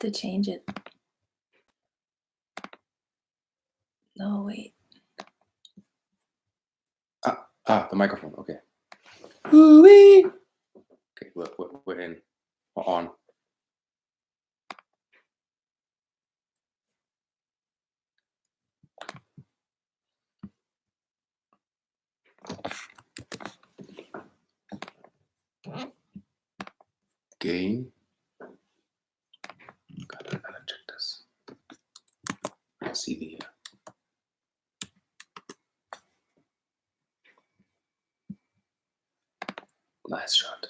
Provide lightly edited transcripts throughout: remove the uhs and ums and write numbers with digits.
To change it. No, wait. The microphone. Okay. Ooh-wee. Okay, we're in. We're on. Gain. Gotta check this. Let's see the nice shot.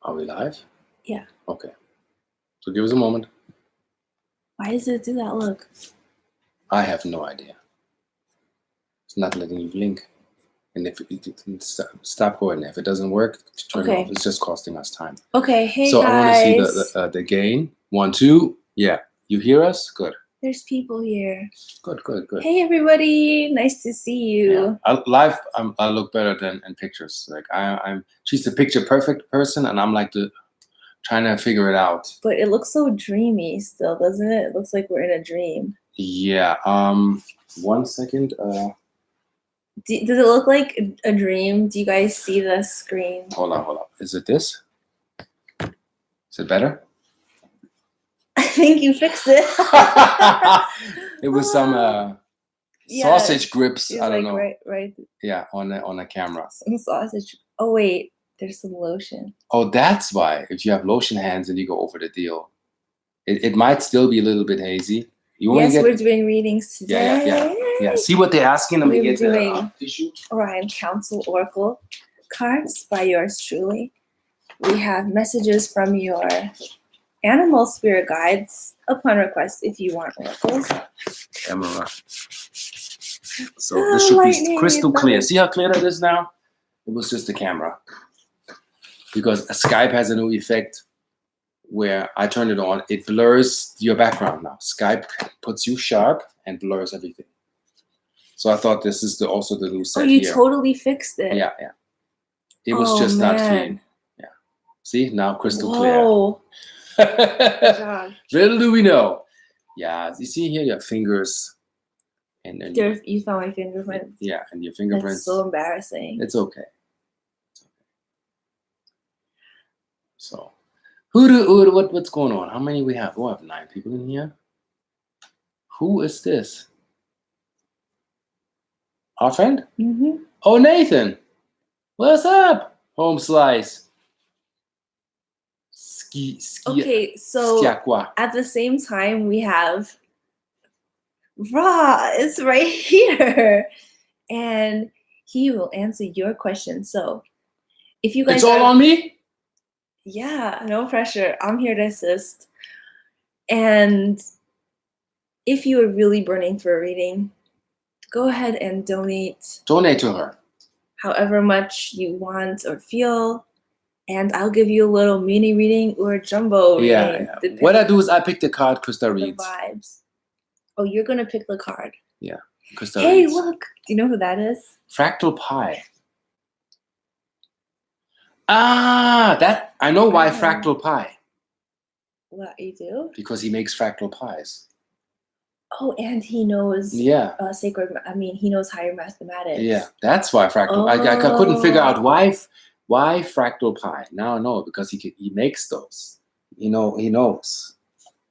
Are we live? Yeah. Okay. So give us a moment. Why does it do that? Look. I have no idea. It's not letting you link. And if it stop going, if it doesn't work, turn it off. It's just costing us time. Okay, hey so guys. I want to see the gain. 1, 2. Yeah. You hear us? Good. There's people here. Good. Hey everybody, nice to see you. Yeah. Live, I look better than in pictures. Like she's the picture perfect person, and I'm like trying to figure it out. But it looks so dreamy still, doesn't it? It looks like we're in a dream. Yeah. 1 second. Does it look like a dream? Do you guys see the screen? Hold on. Is it this? Is it better? I think you fixed it. It was some sausage grips. I don't know. Right. Yeah, on a camera. Some sausage. Oh wait, there's some lotion. Oh, that's why. If you have lotion hands and you go over the deal, it might still be a little bit hazy. We're doing readings today. Yeah. See what they're asking. Let me get the tissue. Orion Council Oracle cards by yours truly. We have messages from your animal spirit guides upon request if you want oracles. Camera. So this should be crystal clear. See how clear that is now? It was just the camera. Because Skype has a new effect where I turn it on, it blurs your background now. Skype puts you sharp and blurs everything. So I thought this is also the new set you here. totally fixed it. Yeah. It was just not clean. Yeah. See, now crystal clear. Little do we know. Yeah, you see here your fingers. And then you found my fingerprints. Yeah, and your fingerprints. That's so embarrassing. It's okay. So, what's going on? How many we have? Oh, I have 9 people in here. Who is this? Our friend? Mm-hmm. Oh, Nathan. What's up? Home slice. Okay, so at the same time we have Ra is right here, and he will answer your question. So if you guys, it's all on me. Yeah, no pressure. I'm here to assist. And if you are really burning for a reading, go ahead and donate. Donate to her. However much you want or feel. And I'll give you a little mini reading or a jumbo reading. Yeah. What I do is I pick the card Krista reads. The vibes. Oh, you're going to pick the card. Yeah. Krista reads. Look. Do you know who that is? Fractal pie. That I know why fractal pie. What, you do? Because he makes fractal pies. Oh, and he knows he knows higher mathematics. Yeah, that's why fractal. I couldn't figure out why fractal pie. Now I know, because he makes those. He knows.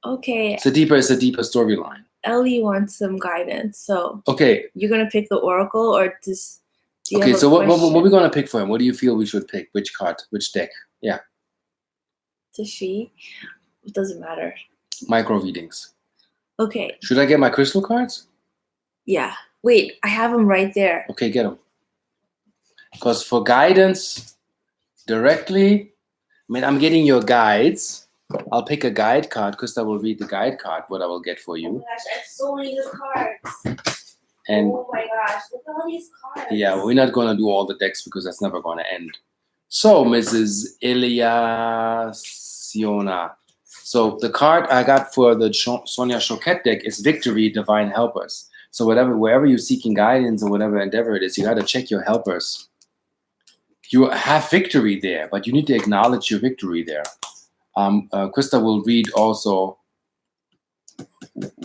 Okay. It's a deeper storyline. Ellie wants some guidance, so okay. You're gonna pick the oracle, or just okay. So what are we gonna pick for him? What do you feel we should pick? Which card? Which deck? Yeah. Does she? It doesn't matter. Micro readings. Okay. Should I get my crystal cards? Yeah. Wait, I have them right there. Okay, get them. Because for guidance, directly, I'm getting your guides. I'll pick a guide card. Krista will read the guide card, what I will get for you. Oh my gosh, I have so many good cards. And oh my gosh, look at all these cards. Yeah, we're not going to do all the decks because that's never going to end. So, Mrs. Eliasiona. So the card I got for the Sonia Choquette deck is Victory, Divine Helpers. So wherever you're seeking guidance or whatever endeavor it is, you got to check your helpers. you have victory there, but you need to acknowledge your victory there. Krista will read also,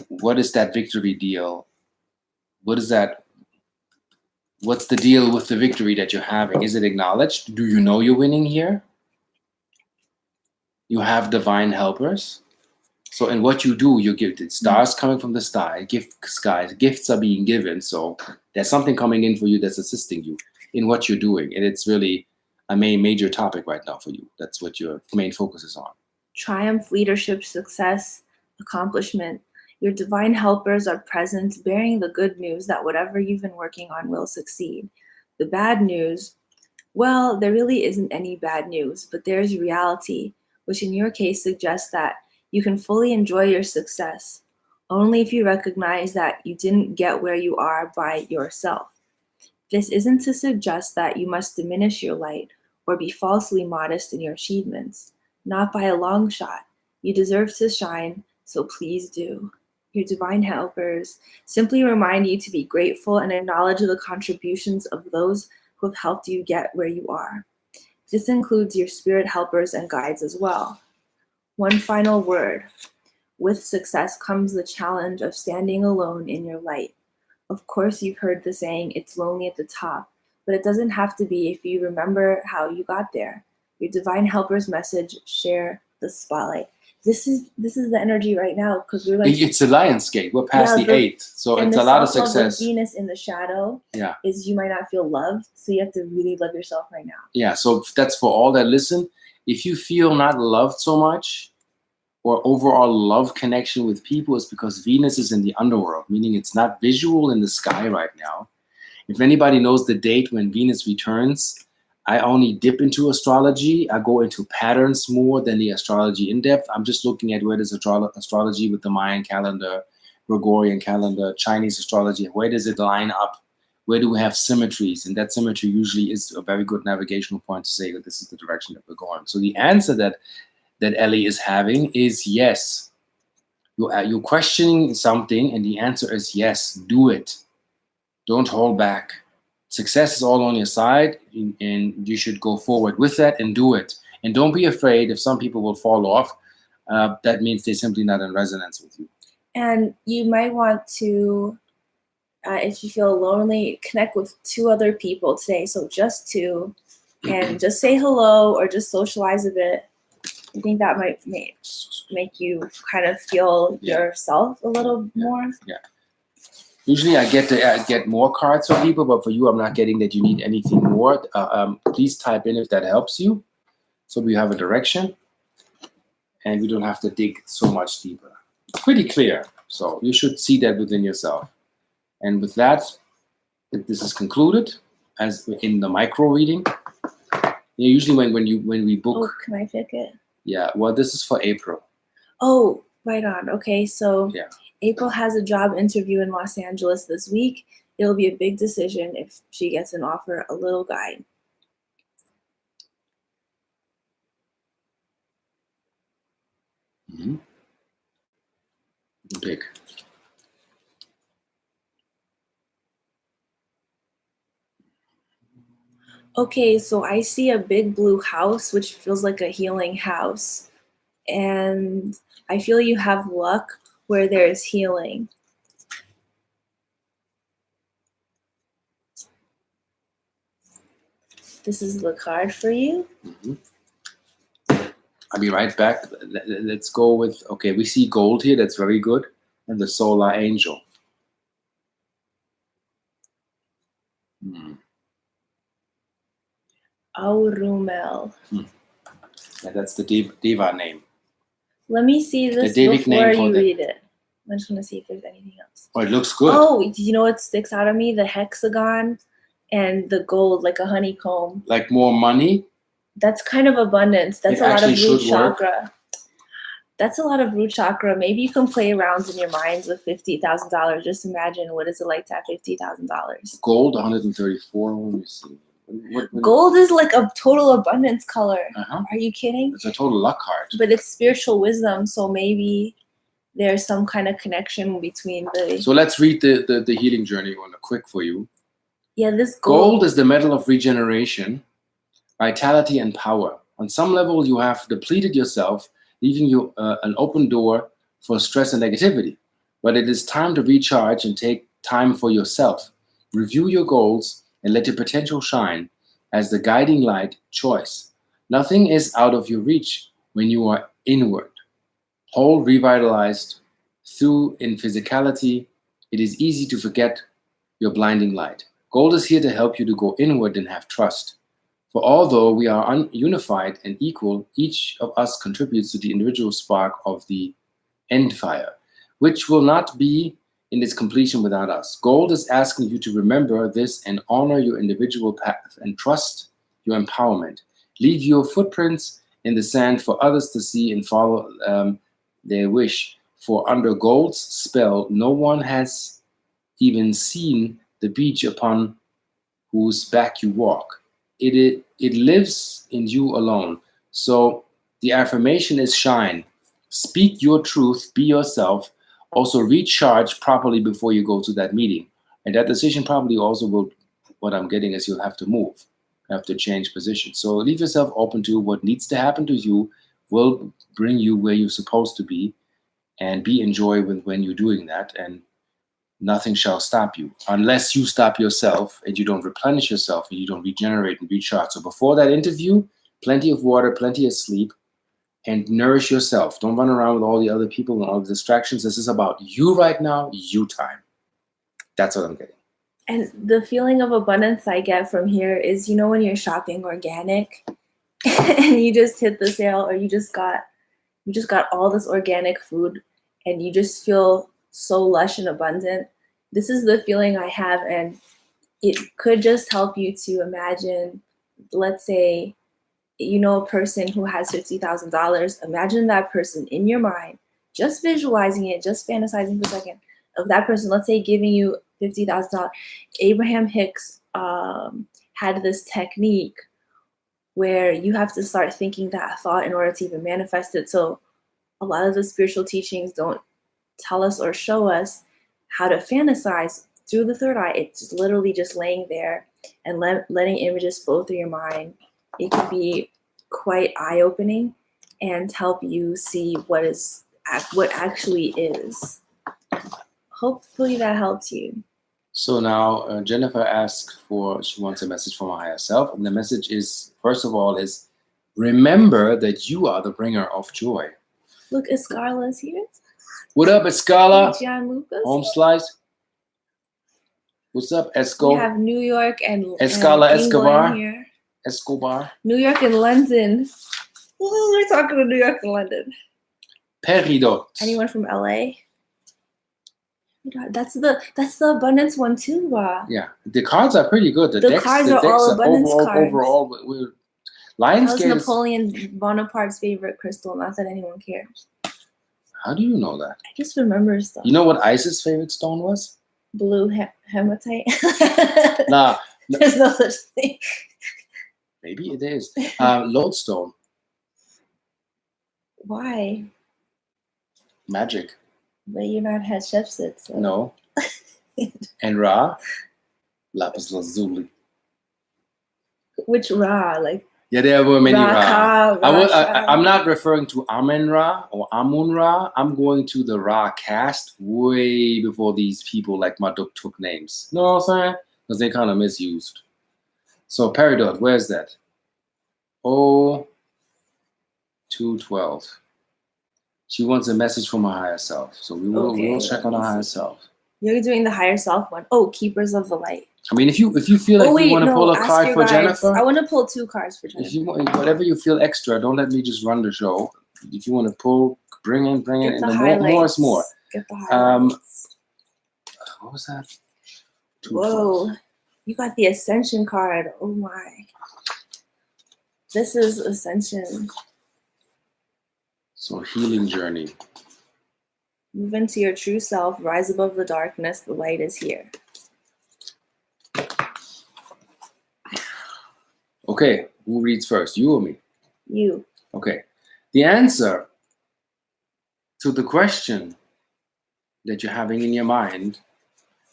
what is that victory deal? What is that? What's the deal with the victory that you're having? Is it acknowledged? Do you know you're winning here? You have divine helpers. So in what you do, you give stars coming from the sky, gifts are being given. So there's something coming in for you that's assisting you in what you're doing. And it's really a major topic right now for you. That's what your main focus is on. Triumph, leadership, success, accomplishment. Your divine helpers are present, bearing the good news that whatever you've been working on will succeed. The bad news, well, there really isn't any bad news, but there's reality, which in your case suggests that you can fully enjoy your success only if you recognize that you didn't get where you are by yourself. This isn't to suggest that you must diminish your light or be falsely modest in your achievements. Not by a long shot. You deserve to shine, so please do. Your divine helpers simply remind you to be grateful and acknowledge the contributions of those who have helped you get where you are. This includes your spirit helpers and guides as well. One final word. With success comes the challenge of standing alone in your light. Of course, you've heard the saying, it's lonely at the top, but it doesn't have to be if you remember how you got there. Your divine helpers message, share the spotlight. This is the energy right now, because we're like, it's a lion's gate. We're past the 8th, so it's a lot of success. Of Venus in the shadow is you might not feel loved, so you have to really love yourself right now. Yeah, so that's for all that listen. If you feel not loved so much, or overall love connection with people, is because Venus is in the underworld, meaning it's not visual in the sky right now. If anybody knows the date when Venus returns, I only dip into astrology. I go into patterns more than the astrology in depth. I'm just looking at where does astrology with the Mayan calendar, Gregorian calendar, Chinese astrology, where does it line up? Where do we have symmetries? And that symmetry usually is a very good navigational point to say that this is the direction that we're going. So the answer that Ellie is having is yes. You're questioning something, and the answer is yes, do it. Don't hold back. Success is all on your side, and you should go forward with that and do it. And don't be afraid if some people will fall off. That means they're simply not in resonance with you. And you might want to, if you feel lonely, connect with 2 other people today. So just 2, and just say hello or just socialize a bit. I think that might make you kind of feel yourself a little more. Yeah. Usually I get more cards from people, but for you, I'm not getting that you need anything more. Please type in if that helps you, so we have a direction, and we don't have to dig so much deeper. It's pretty clear, so you should see that within yourself. And with that, this is concluded as in the micro reading. Usually when we book. Oh, can I pick it? Yeah. Well, this is for April. Oh, right on. Okay, so. Yeah. April has a job interview in Los Angeles this week. It'll be a big decision if she gets an offer. A little guide. Mm-hmm. Big. Okay, so I see a big blue house, which feels like a healing house. And I feel you have luck where there is healing. This is the card for you. Mm-hmm. I'll be right back. Let's go with, okay, we see gold here. That's very good. And the solar angel. Aurumel. Yeah, that's the Deva name. Let me see this before you read it. I just want to see if there's anything else. Oh, it looks good. Oh, you know what sticks out of me? The hexagon and the gold, like a honeycomb. Like more money? That's kind of abundance. That's a lot of root chakra. That's a lot of root chakra. Maybe you can play around in your minds with $50,000. Just imagine what is it like to have $50,000. Gold, 134. Let me see. Gold is like a total abundance color. Are you kidding? It's a total luck card. But it's spiritual wisdom, so maybe there's some kind of connection between the... So let's read the healing journey on a quick for you. Yeah, this gold is the metal of regeneration. vitality, and power. On some level, you have depleted yourself, leaving you an open door for stress and negativity. But it is time to recharge and take time for yourself. Review your goals and let your potential shine as the guiding light choice. Nothing is out of your reach when you are inward. Whole, revitalized, through in physicality, it is easy to forget your blinding light. Gold is here to help you to go inward and have trust. For although we are unified and equal, each of us contributes to the individual spark of the end fire, which will not be in its completion without us. Gold is asking you to remember this and honor your individual path and trust your empowerment. Leave your footprints in the sand for others to see and follow their wish. For under gold's spell, no one has even seen the beach upon whose back you walk. It lives in you alone. So the affirmation is shine. Speak your truth, be yourself. Also recharge properly before you go to that meeting. And that decision probably also will, what I'm getting is you'll have to move, have to change position. So leave yourself open to what needs to happen to you, will bring you where you're supposed to be, and be enjoyable when you're doing that. And nothing shall stop you unless you stop yourself and you don't replenish yourself and you don't regenerate and recharge. So before that interview, plenty of water, plenty of sleep, and nourish yourself. Don't run around with all the other people and all the distractions. This is about you right now, you time. That's what I'm getting. And the feeling of abundance I get from here is, you know, when you're shopping organic and you just hit the sale, or you just got all this organic food and you just feel so lush and abundant. This is the feeling I have, and it could just help you to imagine, let's say, you know, a person who has $50,000. Imagine that person in your mind, just visualizing it, just fantasizing for a second of that person, let's say, giving you $50,000. Abraham Hicks had this technique where you have to start thinking that thought in order to even manifest it. So a lot of the spiritual teachings don't tell us or show us how to fantasize through the third eye. It's literally just laying there and letting images flow through your mind. It can be quite eye-opening and help you see what actually is. Hopefully that helps you. So now Jennifer asked she wants a message from her higher self. And the message is, first of all, is remember that you are the bringer of joy. Look, Escarla's here. What up, Escala? John Lucas. Home Slice. What's up, Esco? We have New York and Escala and Escobar. Here. Escobar. New York and London. Ooh, we're talking to New York and London. Peridot. Anyone from LA? That's the abundance one too, Ra. Yeah, the cards are pretty good. The decks are all abundance cards. Overall, Lionsgate. That was Napoleon Bonaparte's favorite crystal. Not that anyone cares. How do you know that? I just remember stuff. You know what Isis' favorite stone was? Blue hematite. Nah, there's no such thing. Maybe it is. Lodestone. Why? Magic. But you're not Hatshepsut. So. No. And Ra? Lapis lazuli. Which Ra? Like. Yeah, there were many Ra. Ra. I'm not referring to Amen Ra or Amun Ra. I'm going to the Ra caste way before these people like Marduk took names. You know what I'm saying? Because they kind of misused. So Peridot, where's that? 212. She wants a message from her higher self. So we'll check on her higher self. You're doing the higher self one. Oh, Keepers of the Light. I mean, if you feel like you want to pull a card for Jennifer. I want to pull 2 cards for Jennifer. If you want, whatever you feel extra, don't let me just run the show. If you want to pull, bring it, and the more is more. Get the highlights. What was that? Whoa, you got the Ascension card. Oh my. This is Ascension. So healing journey. Move into your true self. Rise above the darkness. The light is here. Okay, who reads first? You or me? You. Okay. The answer to the question that you're having in your mind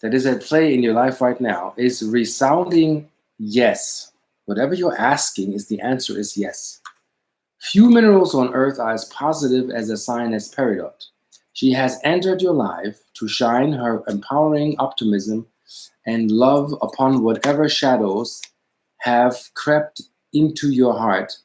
that is at play in your life right now is resounding yes Whatever you're asking the answer is yes. Few minerals on earth are as positive as a sign as Peridot. She has entered your life to shine her empowering optimism and love upon whatever shadows have crept into your heart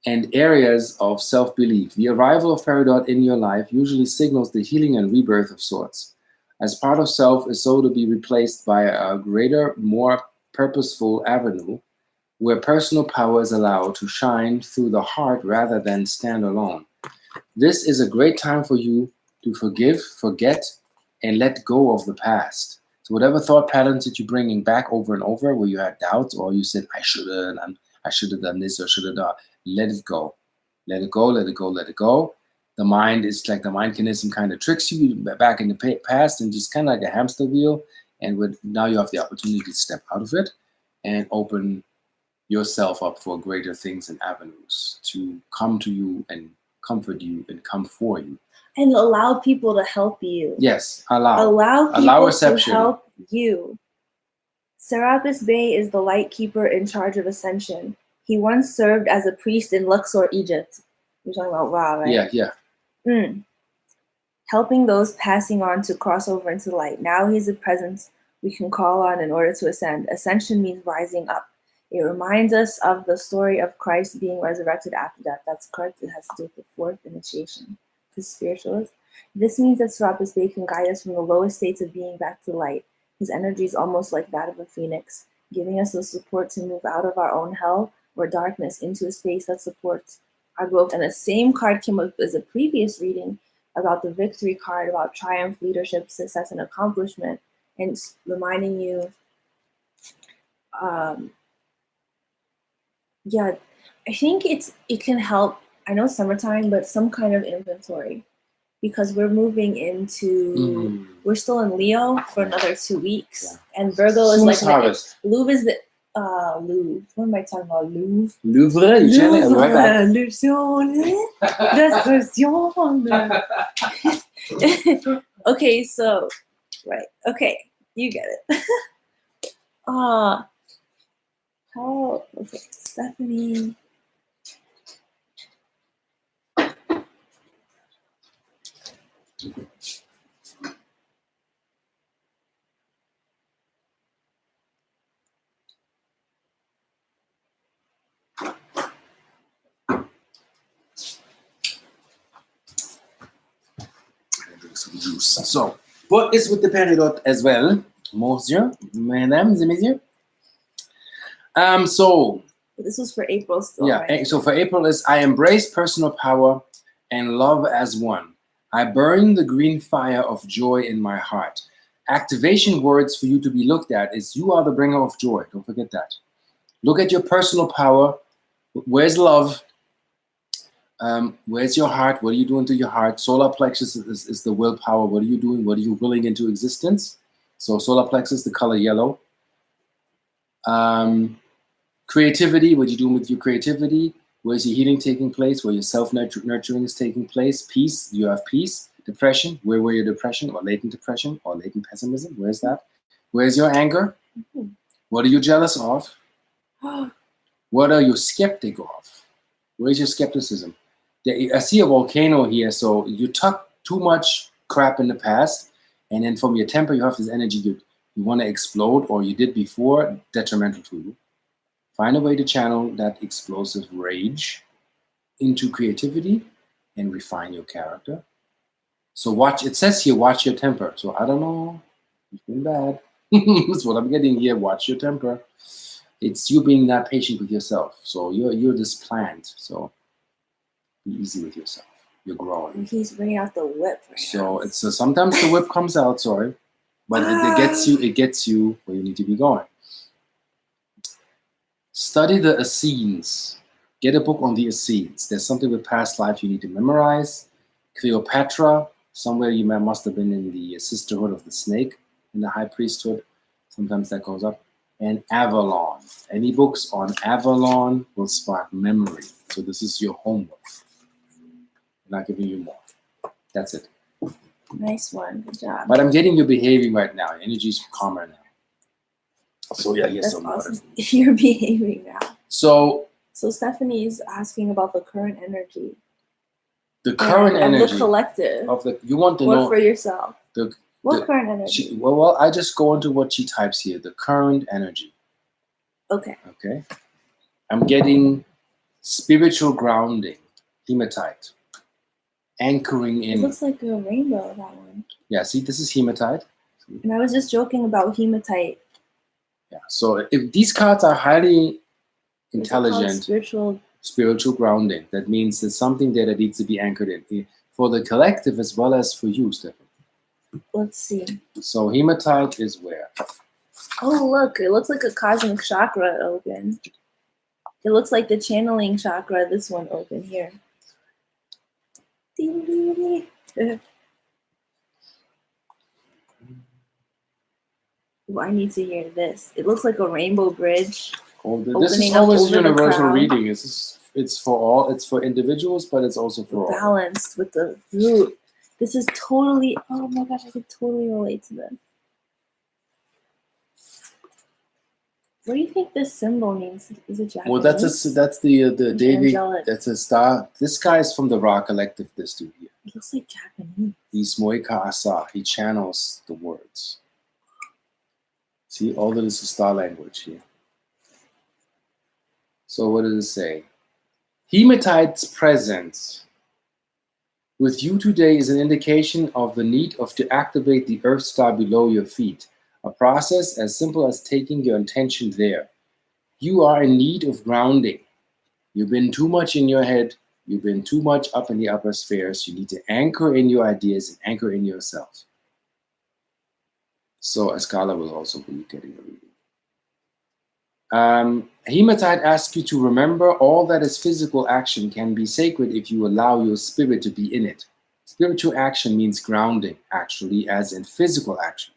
and areas of self-belief. The arrival of Peridot in your life usually signals the healing and rebirth of sorts. As part of self is so to be replaced by a greater, more purposeful avenue where personal power is allowed to shine through the heart rather than stand alone. This is a great time for you to forgive, forget, and let go of the past. So whatever thought patterns that you're bringing back over and over where you had doubts or you said, I should have done this or should have done, let it go. Let it go, let it go, let it go. The mind is like the mindkinism kind of tricks you back in the past and just kind of like a hamster wheel. And now you have the opportunity to step out of it and open yourself up for greater things and avenues to come to you and comfort you and come for you. And allow people to help you. Yes, allow people reception. To help you. Serapis Bey is the light keeper in charge of ascension. He once served as a priest in Luxor, Egypt. You're talking about Ra, right? Yeah. Helping those passing on to cross over into light. Now he's a presence we can call on in order to ascend. Ascension means rising up. It reminds us of the story of Christ being resurrected after death. That's correct. It has to do with the fourth initiation to spiritualism. This means that Serapis Bey can guide us from the lowest states of being back to light. His energy is almost like that of a phoenix, giving us the support to move out of our own hell or darkness into a space that supports our growth. And the same card came up as a previous reading about the victory card, about triumph, leadership, success, and accomplishment, and reminding you, I think it can help. I know summertime, but some kind of inventory, because we're moving into, we're still in Leo for another 2 weeks, and Virgo is like harvest. Louvre is the Louvre. What am I talking about? Louvre. Louvre. Okay, so right. Okay, you get it. Okay, Stephanie. Drink some juice. So, what is with the Peridot as well, monsieur, mesdames et messieurs? So this was for April still. Yeah, right? So for April is I embrace personal power and love as one. I burn the green fire of joy in my heart. Activation words for you to be looked at is you are the bringer of joy. Don't forget that. Look at your personal power. Where's love? Where's your heart? What are you doing to your heart? Solar plexus is the willpower. What are you doing? What are you willing into existence? So solar plexus, the color yellow. Creativity, what are you doing with your creativity? Where's your healing taking place? Where your self-nurturing is taking place? Peace, you have peace. Depression, where were your depression or latent pessimism? Where's that? Where's your anger? What are you jealous of? What are you skeptic of? Where's your skepticism? I see a volcano here, so you tuck too much crap in the past, and then from your temper, you have this energy you want to explode, or you did before, detrimental to you. Find a way to channel that explosive rage into creativity and refine your character. So it says here, watch your temper. So I don't know, it's been bad. That's what I'm getting here, watch your temper. It's you being not patient with yourself. So you're this plant, so be easy with yourself. You're growing. He's bringing out the whip. So it's sometimes the whip comes out, sorry, but it gets you where you need to be going. Study the Essenes. Get a book on the Essenes. There's something with past life you need to memorize. Cleopatra, somewhere you must have been in the Sisterhood of the Snake, in the High Priesthood. Sometimes that goes up. And Avalon. Any books on Avalon will spark memory. So this is your homework. I'm not giving you more. That's it. Nice one. Good job. But I'm getting you behaving right now. Your energy's calmer now. So yeah, yes, that's awesome. You're behaving now. So Stephanie's asking about the current energy. The current energy of the collective. You want to or know for yourself. What current energy? energy? Well, I just go into what she types here. The current energy. Okay. I'm getting spiritual grounding, hematite, anchoring in. It looks like a rainbow, that one. Yeah, see, this is hematite. And I was just joking about hematite. Yeah, so if these cards are highly intelligent, spiritual grounding, that means there's something there that needs to be anchored in for the collective as well as for you, Stephanie. Let's see. So hematite is where? Oh, look, it looks like a cosmic chakra open. It looks like the channeling chakra, this one open here. Ooh, I need to hear this. It looks like a rainbow bridge. This is always universal reading. It's for all. It's for individuals, but it's also for all. Balanced with the root. This is totally. Oh my gosh, I could totally relate to this. What do you think this symbol means? Is it Japanese? Well, that's the Devi. That's a star. This guy is from the Ra collective. This dude here. It looks like Japanese. He's Moika Asa. He channels the words. See, all of this is star language here. So what does it say? Hematite's presence with you today is an indication of the need to activate the Earth star below your feet. A process as simple as taking your intention there. You are in need of grounding. You've been too much in your head. You've been too much up in the upper spheres. You need to anchor in your ideas and anchor in yourself. So Escala will also be getting a reading. Hematite asks you to remember all that is physical action can be sacred if you allow your spirit to be in it. Spiritual action means grounding, actually, as in physical action.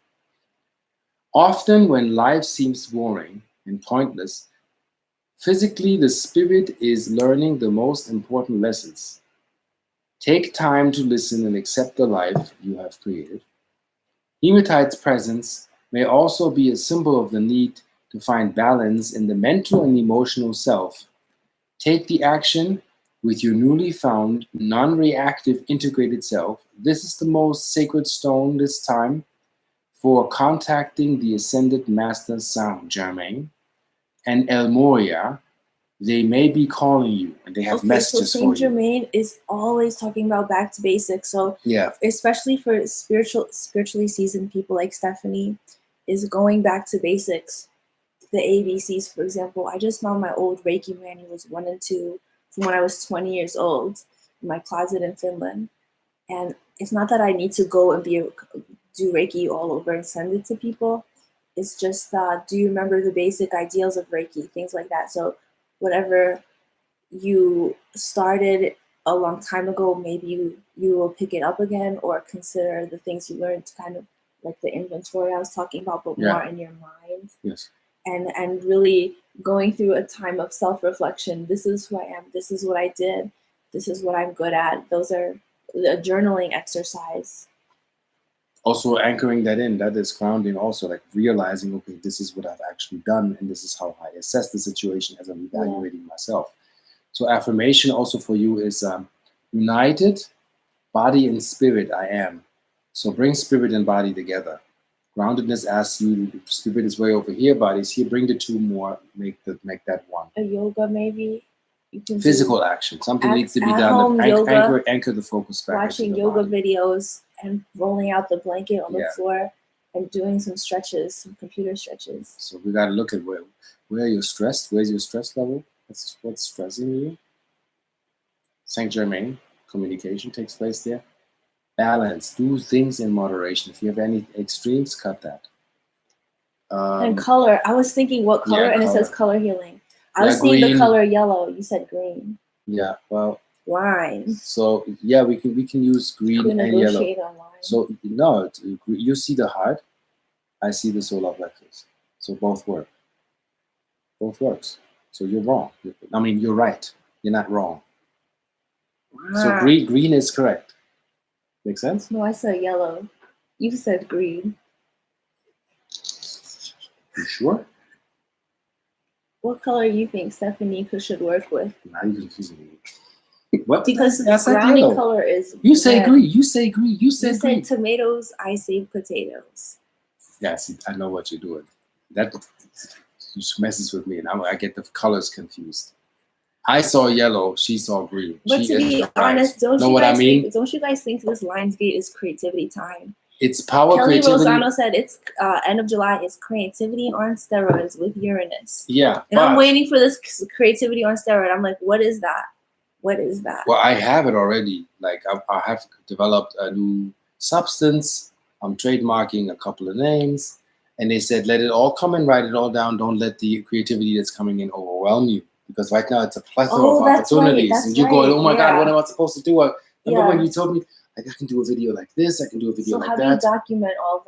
Often when life seems boring and pointless, physically the spirit is learning the most important lessons. Take time to listen and accept the life you have created. Hematite's presence may also be a symbol of the need to find balance in the mental and emotional self. Take the action with your newly found, non-reactive, integrated self. This is the most sacred stone this time for contacting the Ascended Master Saint Germain and El Moria. They may be calling you, and they have messages for you. Saint Germain is always talking about back to basics. So yeah, especially for spiritually seasoned people like Stephanie, is going back to basics. The ABCs, for example. I just found my old Reiki manuals 1 and 2 from when I was 20 years old in my closet in Finland. And it's not that I need to go and do Reiki all over and send it to people. It's just, do you remember the basic ideals of Reiki? Things like that. So whatever you started a long time ago, maybe you will pick it up again or consider the things you learned, kind of like the inventory I was talking about, but more in your mind. Yes. And really going through a time of self-reflection. This is who I am. This is what I did. This is what I'm good at. Those are a journaling exercise. Also anchoring that in, that is grounding also, like realizing, okay, this is what I've actually done and this is how I assess the situation as I'm evaluating myself. So affirmation also for you is united, body and spirit I am. So bring spirit and body together. Groundedness asks you, spirit is way over here, body is here, bring the two more, make that one. A yoga maybe? You can physical action. Something needs to be done. Anchor the focus back. Watching yoga videos and rolling out the blanket on the floor and doing some stretches, some computer stretches. So we got to look at where you're stressed. Where's your stress level? What's stressing you? Saint Germain, communication takes place there. Balance. Do things in moderation. If you have any extremes, cut that. And color. I was thinking what color, and it says color healing. I was seeing the color yellow. You said green. Yeah, well. Lime. So yeah, we can use green and yellow. On lime. So no, you see the heart, I see the solar plexus. So both work. Both works. So you're wrong. I mean, you're right. You're not wrong. So green is correct. Make sense? No, I said yellow. You said green. You sure? What color you think Stephanie should work with? Now you're confusing me. What? Because I the said grounding yellow. color is You say red. green. You say green. You say You green. said tomatoes, I say potatoes. Yeah, see, I know what you're doing. That messes with me, and I get the colors confused. I saw yellow. She saw green. But she to be honest, don't you guys think this Lionsgate is creativity time? It's power Kelly creativity. Lozano said it's end of July is creativity on steroids with Uranus. Yeah. And I'm waiting for this creativity on steroid. I'm like, what is that? What is that? Well, I have it already. Like I have developed a new substance. I'm trademarking a couple of names. And they said, let it all come and write it all down. Don't let the creativity that's coming in overwhelm you. Because right now it's a plethora of opportunities. Right, and you're going, oh my God, what am I supposed to do? Remember when you told me, like, I can do a video like this, I can do a video like that. So how do you document all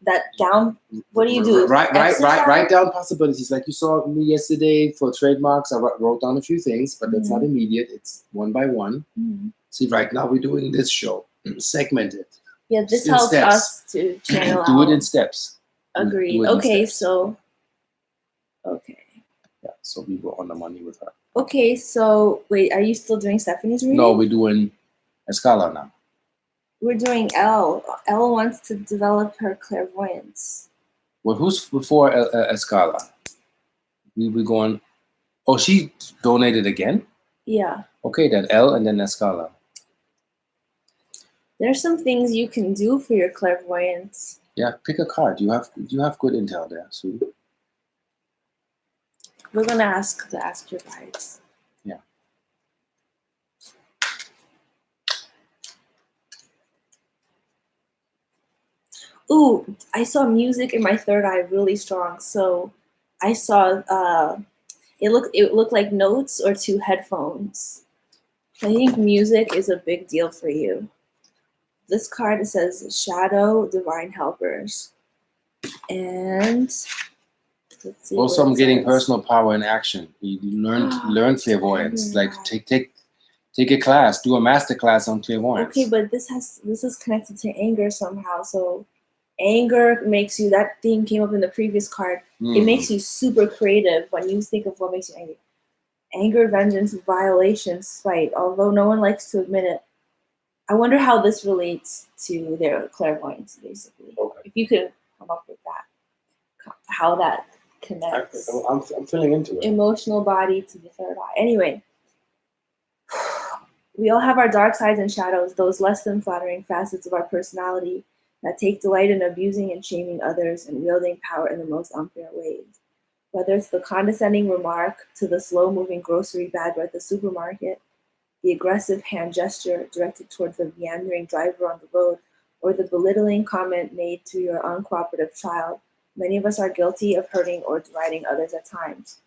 that down? What do you do? Write down possibilities. Like you saw me yesterday for trademarks. I wrote down a few things, but that's not immediate. It's one by one. Mm-hmm. See, right now we're doing this show. Segment it. Yeah, this helps us to channel do it in steps. Agreed. Okay, so... Okay. Yeah, so we were on the money with her. Okay, so wait, are you still doing Stephanie's reading? No, we're doing Escala now. We're doing Elle. Elle wants to develop her clairvoyance. Well, who's before Escala? We're going... Oh, she donated again? Yeah. Okay, then Elle and then Escala. There's some things you can do for your clairvoyance. Yeah, pick a card. You have good intel there, sweetie. We're gonna ask your guides. Yeah. Ooh, I saw music in my third eye really strong. So I saw it looked like notes or two headphones. I think music is a big deal for you. This card says Shadow Divine Helpers. And let's see. Also, I'm getting personal power in action. You learn clairvoyance. Like take a class, do a master class on clairvoyance. Okay, but this is connected to anger somehow. So anger makes you, that theme came up in the previous card. It makes you super creative when you think of what makes you angry. Anger, vengeance, violation, spite. Although no one likes to admit it. I wonder how this relates to their clairvoyance, basically. Okay. If you could come up with that, how that connects. I'm feeling into it. Emotional body to the third eye. Anyway, we all have our dark sides and shadows, those less than flattering facets of our personality that take delight in abusing and shaming others and wielding power in the most unfair ways. Whether it's the condescending remark to the slow-moving grocery bag at the supermarket, the aggressive hand gesture directed towards the meandering driver on the road, or the belittling comment made to your uncooperative child, many of us are guilty of hurting or deriding others at times.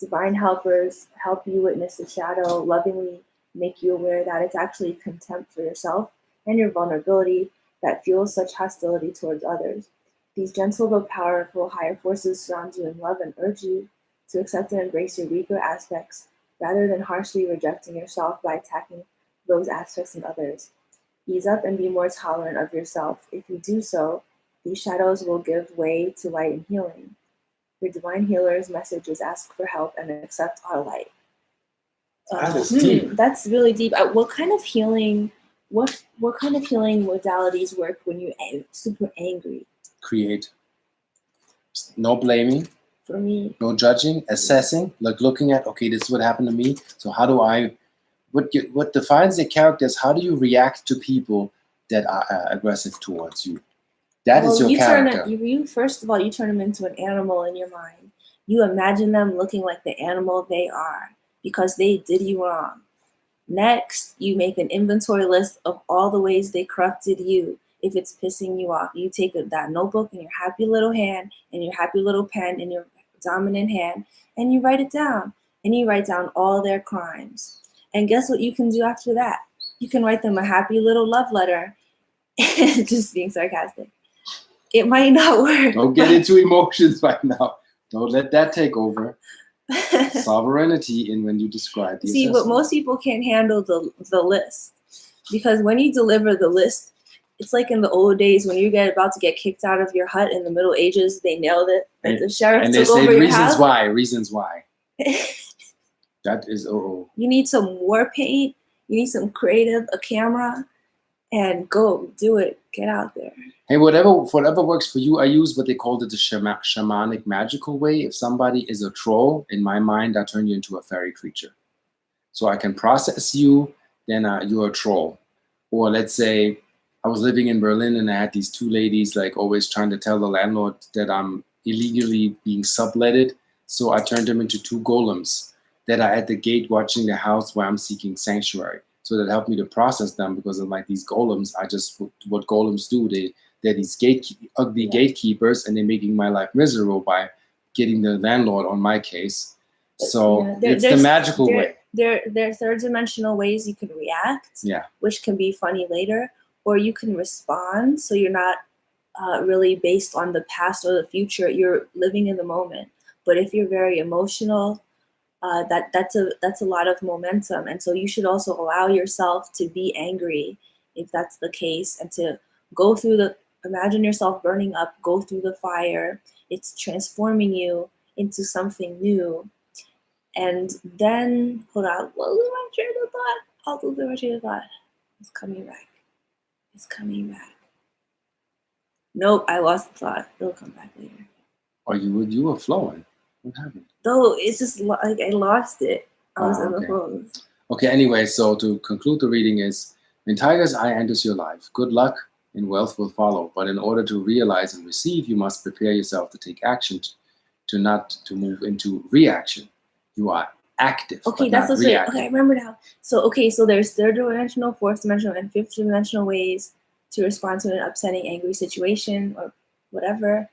Divine helpers help you witness the shadow, lovingly make you aware that it's actually contempt for yourself and your vulnerability that fuels such hostility towards others. These gentle but powerful higher forces surround you in love and urge you to accept and embrace your weaker aspects, rather than harshly rejecting yourself by attacking those aspects in others. Ease up and be more tolerant of yourself. If you do so, these shadows will give way to light and healing. Your divine healer's message is ask for help and accept our light. That is deep. That's really deep. What kind of healing? What kind of healing modalities work when you're super angry? Create. No blaming. For me, no judging, assessing, like looking at, okay, this is what happened to me. So how do I, what defines your character is how do you react to people that are aggressive towards you? That is your character. You first of all, you turn them into an animal in your mind. You imagine them looking like the animal they are because they did you wrong. Next, you make an inventory list of all the ways they corrupted you. If it's pissing you off, you take that notebook in your happy little hand and your happy little pen in your dominant hand, and you write it down. And you write down all their crimes. And guess what you can do after that? You can write them a happy little love letter. Just being sarcastic. It might not work. Don't get into emotions right now. Don't let that take over. Sovereignty in when you describe the assessment. But most people can't handle the list. Because when you deliver the list, It's like in the old days when you get about to get kicked out of your hut in the Middle Ages, they nailed it. And the sheriff and they took say over your reasons house. why. Reasons why. That is You need some war paint. You need some creative, a camera, and go do it. Get out there. Hey, whatever works for you. I use what they called it the shamanic magical way. If somebody is a troll, in my mind, I turn you into a fairy creature. So I can process you, then you're a troll. Or let's say I was living in Berlin and I had these two ladies like always trying to tell the landlord that I'm illegally being subletted. So I turned them into two golems that are at the gate watching the house where I'm seeking sanctuary. So that helped me to process them because I'm like, these golems are just what golems do. They're these ugly gatekeepers, and they're making my life miserable by getting the landlord on my case. So it's the magical way. There are third dimensional ways you can react, which can be funny later, or you can respond. So you're not really based on the past or the future. You're living in the moment. But if you're very emotional, that's a lot of momentum, and so you should also allow yourself to be angry if that's the case, and to go through imagine yourself burning up, go through the fire. It's transforming you into something new. And then, hold on, what was my train of thought? I'll lose my train of thought. It's coming back. It's coming back. Nope, I lost the thought. It'll come back later. Or you were flowing. What happened? No, it's just like I lost it. I was in the phone. Okay, anyway, so to conclude the reading is, when Tiger's Eye enters your life, good luck and wealth will follow. But in order to realize and receive, you must prepare yourself to take action, to move into reaction. You are active. Okay, that's what's right. Okay, I remember now. So there's third dimensional, fourth dimensional, and fifth dimensional ways to respond to an upsetting, angry situation or whatever.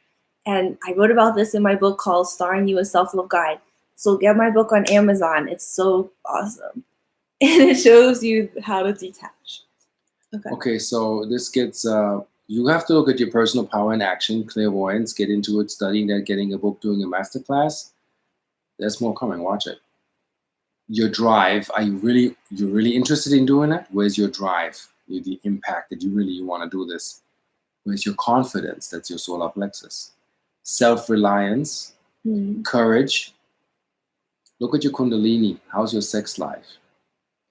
And I wrote about this in my book called Starring You, a Self-Love Guide. So get my book on Amazon. It's so awesome. And it shows you how to detach. Okay, so this gets, you have to look at your personal power in action, clairvoyance, get into it, studying that, getting a book, doing a masterclass. There's more coming, watch it. Your drive, you're really interested in doing it? Where's your drive? The impact that you want to do this. Where's your confidence? That's your solar plexus. Self-reliance, courage. Look at your kundalini. How's your sex life?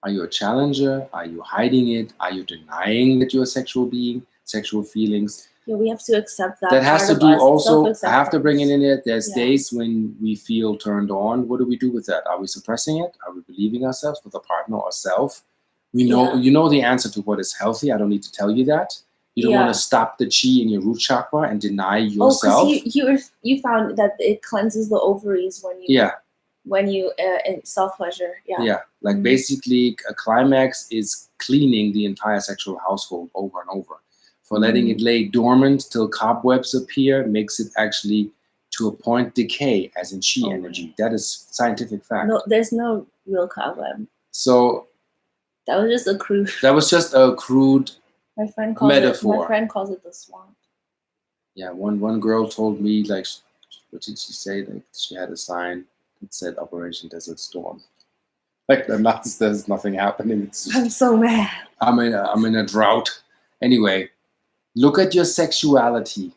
Are you a challenger? Are you hiding it? Are you denying that you're a sexual being, sexual feelings? Yeah, we have to accept that. That has to do also, I have to bring it in there. There's days when we feel turned on. What do we do with that? Are we suppressing it? Are we believing ourselves with a partner or self? We know, you know the answer to what is healthy. I don't need to tell you that. You don't want to stop the chi in your root chakra and deny yourself. Oh, because you found that it cleanses the ovaries when you in self-pleasure. Yeah, like basically a climax is cleaning the entire sexual household over and over. For letting it lay dormant till cobwebs appear makes it actually to a point decay, as in chi energy. That is scientific fact. No, there's no real cobweb. So that was just a crude. That was just a crude metaphor. My friend calls it the swamp. Yeah, one girl told me, like, what did she say? Like she had a sign that said Operation Desert Storm. Like there's nothing happening. It's just, I'm so mad. I'm in a drought. Anyway, look at your sexuality.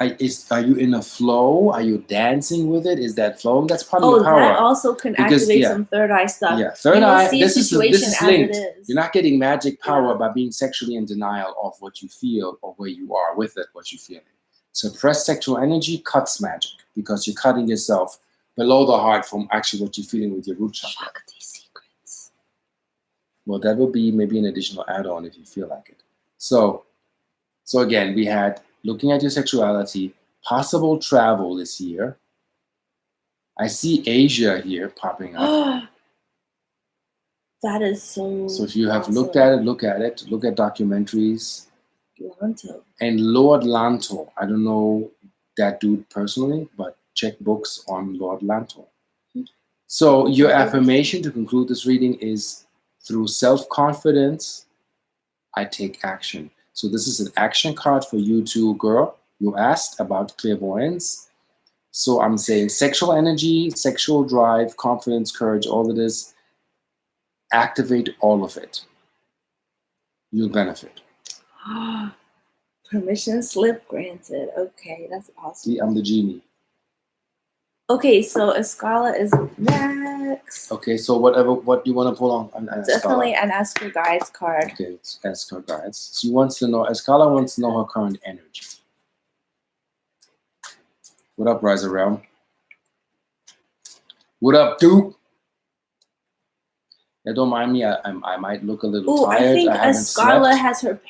Are you in a flow? Are you dancing with it? Is that flowing? That's part of your power. That also can activate some third eye stuff. Yeah, third eye. This is linked. You're not getting magic power by being sexually in denial of what you feel or where you are with it, what you feel. Suppressed sexual energy cuts magic because you're cutting yourself below the heart from actually what you're feeling with your root chakra. Shakti secrets. Well, that will be maybe an additional add-on if you feel like it. So again, we had looking at your sexuality, possible travel this year. I see Asia here popping up. That is so. So if you have looked at it, look at it. Look at documentaries. Lanto. And Lord Lanto. I don't know that dude personally, but check books on Lord Lanto. So your affirmation to conclude this reading is, through self-confidence, I take action. So this is an action card for you too, girl. You asked about clairvoyance. So I'm saying sexual energy, sexual drive, confidence, courage, all of this. Activate all of it. You'll benefit. Permission slip granted. Okay, that's awesome. See, I'm the genie. Okay, so Escala is next. Okay, so what do you want to pull on Definitely Escala? an Ask Her Guides card. Okay, it's ask her guides. She wants to know, Escala wants to know her current energy. What up, Rise Around? What up, Duke? Yeah, don't mind me. I might look a little tired. I think haven't Escala slept. has her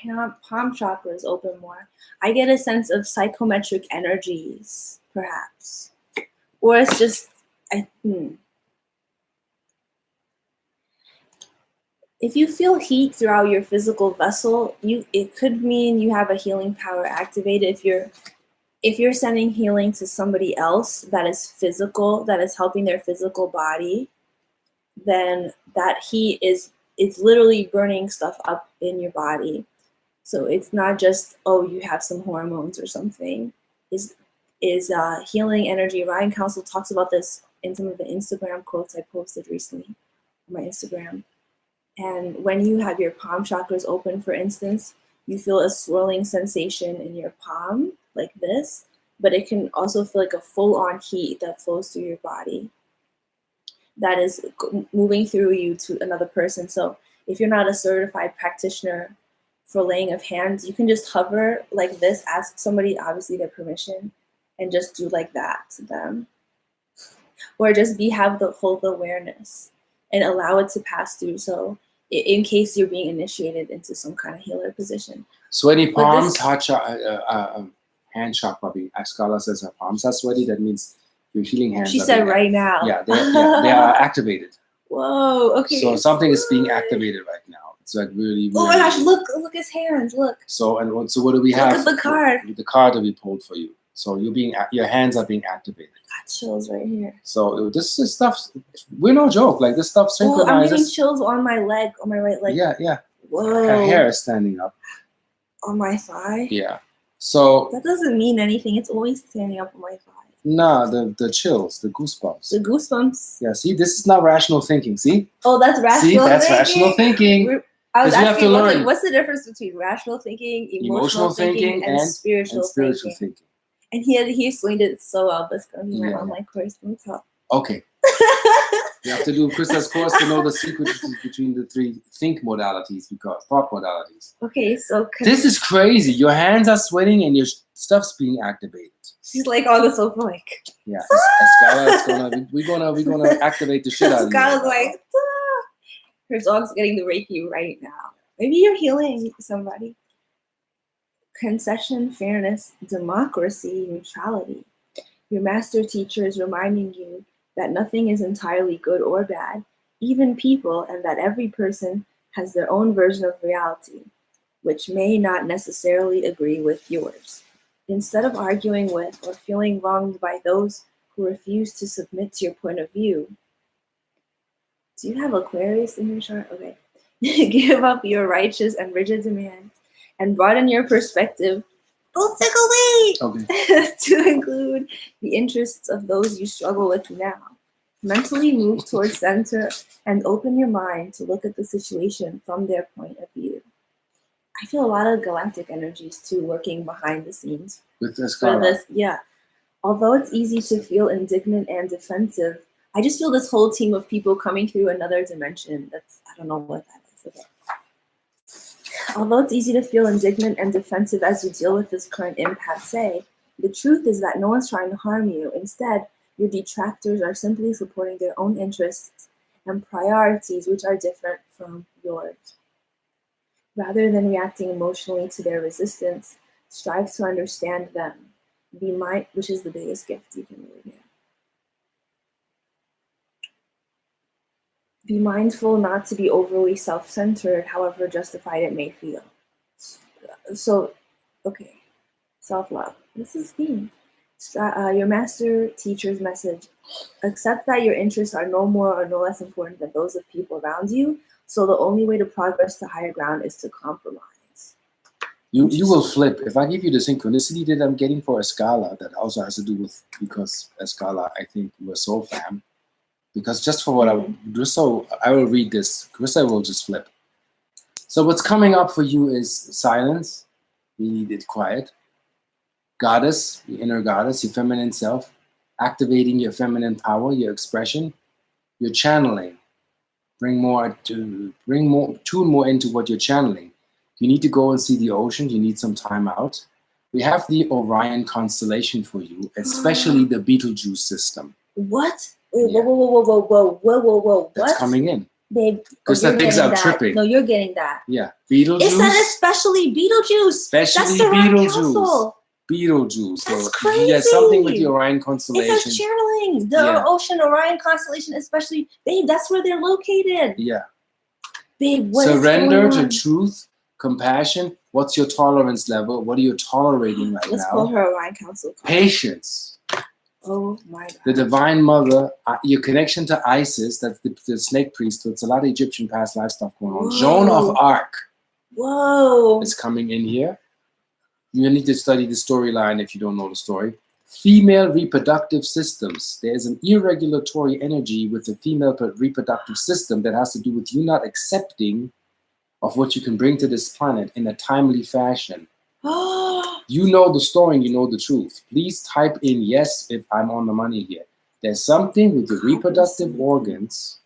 palm chakras open more. I get a sense of psychometric energies, perhaps. Or it's just, If you feel heat throughout your physical vessel, it could mean you have a healing power activated. If you're sending healing to somebody else that is physical, that is helping their physical body, then that heat it's literally burning stuff up in your body. So it's not just, oh, you have some hormones or something. Is healing energy. Ryan Council talks about this in some of the Instagram quotes I posted recently on my Instagram. And when you have your palm chakras open, for instance, you feel a swirling sensation in your palm like this, but it can also feel like a full-on heat that flows through your body that is moving through you to another person. So if you're not a certified practitioner for laying of hands, you can just hover like this, ask somebody, obviously their permission, and just do like that to them. Or just hold the awareness and allow it to pass through. So in case you're being initiated into some kind of healer position. Sweaty palms, hand chakra. Escala says her palms are sweaty. That means your healing hands. She said right now. Yeah, they are activated. Whoa. Okay. So something is being activated right now. It's like really. Oh my gosh! Look his hands. Look. So what do we have? Look at the card. The card that we pulled for you. So your hands are being activated. I got chills right here. So this is stuff. We're no joke. Like this stuff synchronizes. I'm getting chills on my leg, on my right leg. Yeah. Whoa. Her hair is standing up. On my thigh. Yeah. So that doesn't mean anything. It's always standing up on my thigh. Nah, the chills, the goosebumps. The goosebumps. Yeah. See, this is not rational thinking. See. Oh, that's rational. See, that's rational thinking. I was asking, you have to learn. What's the difference between rational thinking, emotional thinking, and spiritual thinking? And he explained it so well. Let's go to my online course. Let me tell. Okay. You have to do Krista's course to know the secret between the three thought modalities. Okay, so this is crazy. Your hands are sweating and your stuff's being activated. She's like on the sofa, like. Yeah, Escala is we're gonna activate the shit out of you. Escala's like, her dog's getting the Reiki right now. Maybe you're healing somebody. Concession, fairness, democracy, neutrality. Your master teacher is reminding you that nothing is entirely good or bad, even people, and that every person has their own version of reality, which may not necessarily agree with yours. Instead of arguing with or feeling wronged by those who refuse to submit to your point of view, do you have Aquarius in your chart? Okay. Give up your righteous and rigid demands and broaden your perspective. Don't tickle me! Okay. To include the interests of those you struggle with now. Mentally move towards center and open your mind to look at the situation from their point of view. I feel a lot of galactic energies too working behind the scenes. With this for this, yeah. Although it's easy to feel indignant and defensive, I just feel this whole team of people coming through another dimension. I don't know what that is. Okay. Although it's easy to feel indignant and defensive as you deal with this current impasse, the truth is that no one's trying to harm you. Instead, your detractors are simply supporting their own interests and priorities, which are different from yours. Rather than reacting emotionally to their resistance, strive to understand them. Which is the biggest gift you can really get. Be mindful not to be overly self-centered, however justified it may feel. So, okay, self-love. This is theme. Your master teacher's message. Accept that your interests are no more or no less important than those of people around you, so the only way to progress to higher ground is to compromise. You will flip. If I give you the synchronicity that I'm getting for Escala, that also has to do with, because Escala, I think we're soul fam. Because just for what I will read this. Krista will just flip. So what's coming up for you is silence, We need it quiet. Goddess, your inner goddess, your feminine self, activating your feminine power, your expression, your channeling. Tune more into what you're channeling. You need to go and see the ocean. You need some time out. We have the Orion constellation for you, especially the Betelgeuse system. What? Yeah. Whoa. That's What? coming in. Babe, Because that thinks I'm tripping. No, you're getting that. Yeah. Betelgeuse. It said especially Betelgeuse. That's the Orion Council. Betelgeuse. That's so crazy. There's something with the Orion constellation. It says channeling. The ocean Orion constellation, especially. Babe, that's where they're located. Yeah. Babe, what Surrender is going on? to truth, compassion. What's your tolerance level? What are you tolerating right Let's now? call her Orion Council. Patience. Oh my God. The Divine Mother, your connection to Isis, that's the snake priesthood. It's a lot of Egyptian past life stuff going on. Whoa. Joan of Arc Whoa. is coming in here. You need to study the storyline if you don't know the story. Female reproductive systems. There's an irregulatory energy with the female reproductive system that has to do with you not accepting of what you can bring to this planet in a timely fashion. You know the story and you know the truth. Please type in yes if I'm on the money here. There's something with your reproductive organs.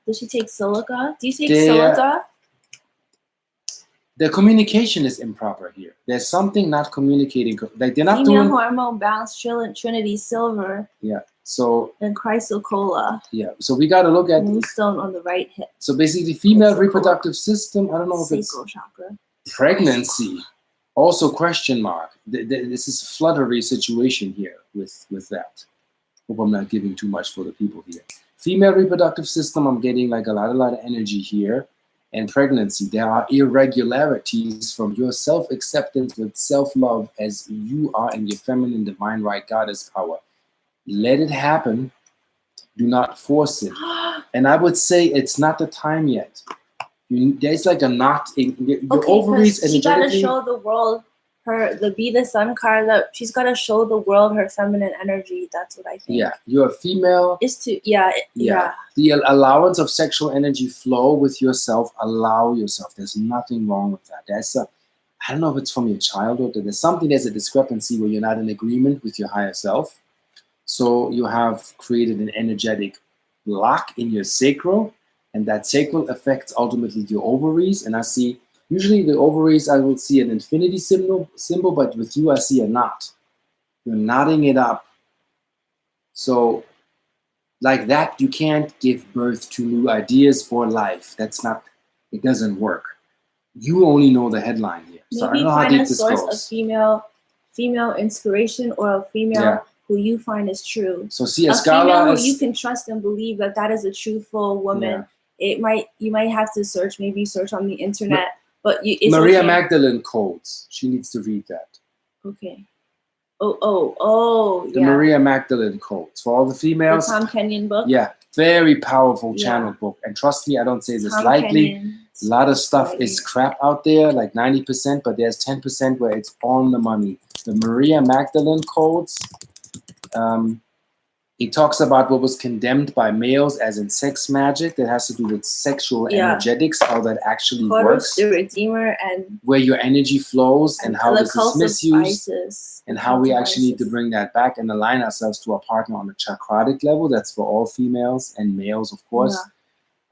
Does she take silica? Do you take silica? The communication is improper here. There's something not communicating. Like they're not Female doing hormone balance, Trinity silver. Yeah. So and chrysocolla. Yeah. So we got to look at moonstone on the right hip. So basically, female reproductive system. I don't know if it's chakra. Pregnancy. Also question mark. This is a fluttery situation here with that. Hope I'm not giving too much for the people here. Female reproductive system. I'm getting like a lot of energy here. And pregnancy, there are irregularities from your self-acceptance with self-love as you are in your feminine divine right goddess power. Let it happen. Do not force it. And I would say it's not the time yet. There's like a knot in your ovaries. She gotta show the world the Be the Sun card. That she's gotta show the world her feminine energy. That's what I think. Yeah, you're a female. Is to yeah. The allowance of sexual energy flow with yourself. Allow yourself. There's nothing wrong with that. I don't know if it's from your childhood. There's a discrepancy where you're not in agreement with your higher self. So you have created an energetic block in your sacral, and that sacral affects ultimately your ovaries. And I see usually the ovaries, I will see an infinity symbol, but with you I see a knot. You're knotting it up. So like that, you can't give birth to new ideas or life. It doesn't work. You only know the headline here. So I don't know how deep this goes. Find a source of female inspiration or a female who you find is true. So see a female who you can trust and believe that is a truthful woman. Yeah. You might have to search on the internet, but it's Maria Magdalene codes. She needs to read that. Okay. The Maria Magdalene codes for all the females. The Tom Kenyon book. Yeah, very powerful channel book. And trust me, I don't say this lightly. A lot of stuff is crap out there, like 90%, but there's 10% where it's on the money. The Maria Magdalene codes. It talks about what was condemned by males as in sex magic that has to do with sexual energetics, how that actually works. The Redeemer and where your energy flows and how this is misused Isis, and how we actually need to bring that back and align ourselves to our partner on a chakratic level. That's for all females and males, of course.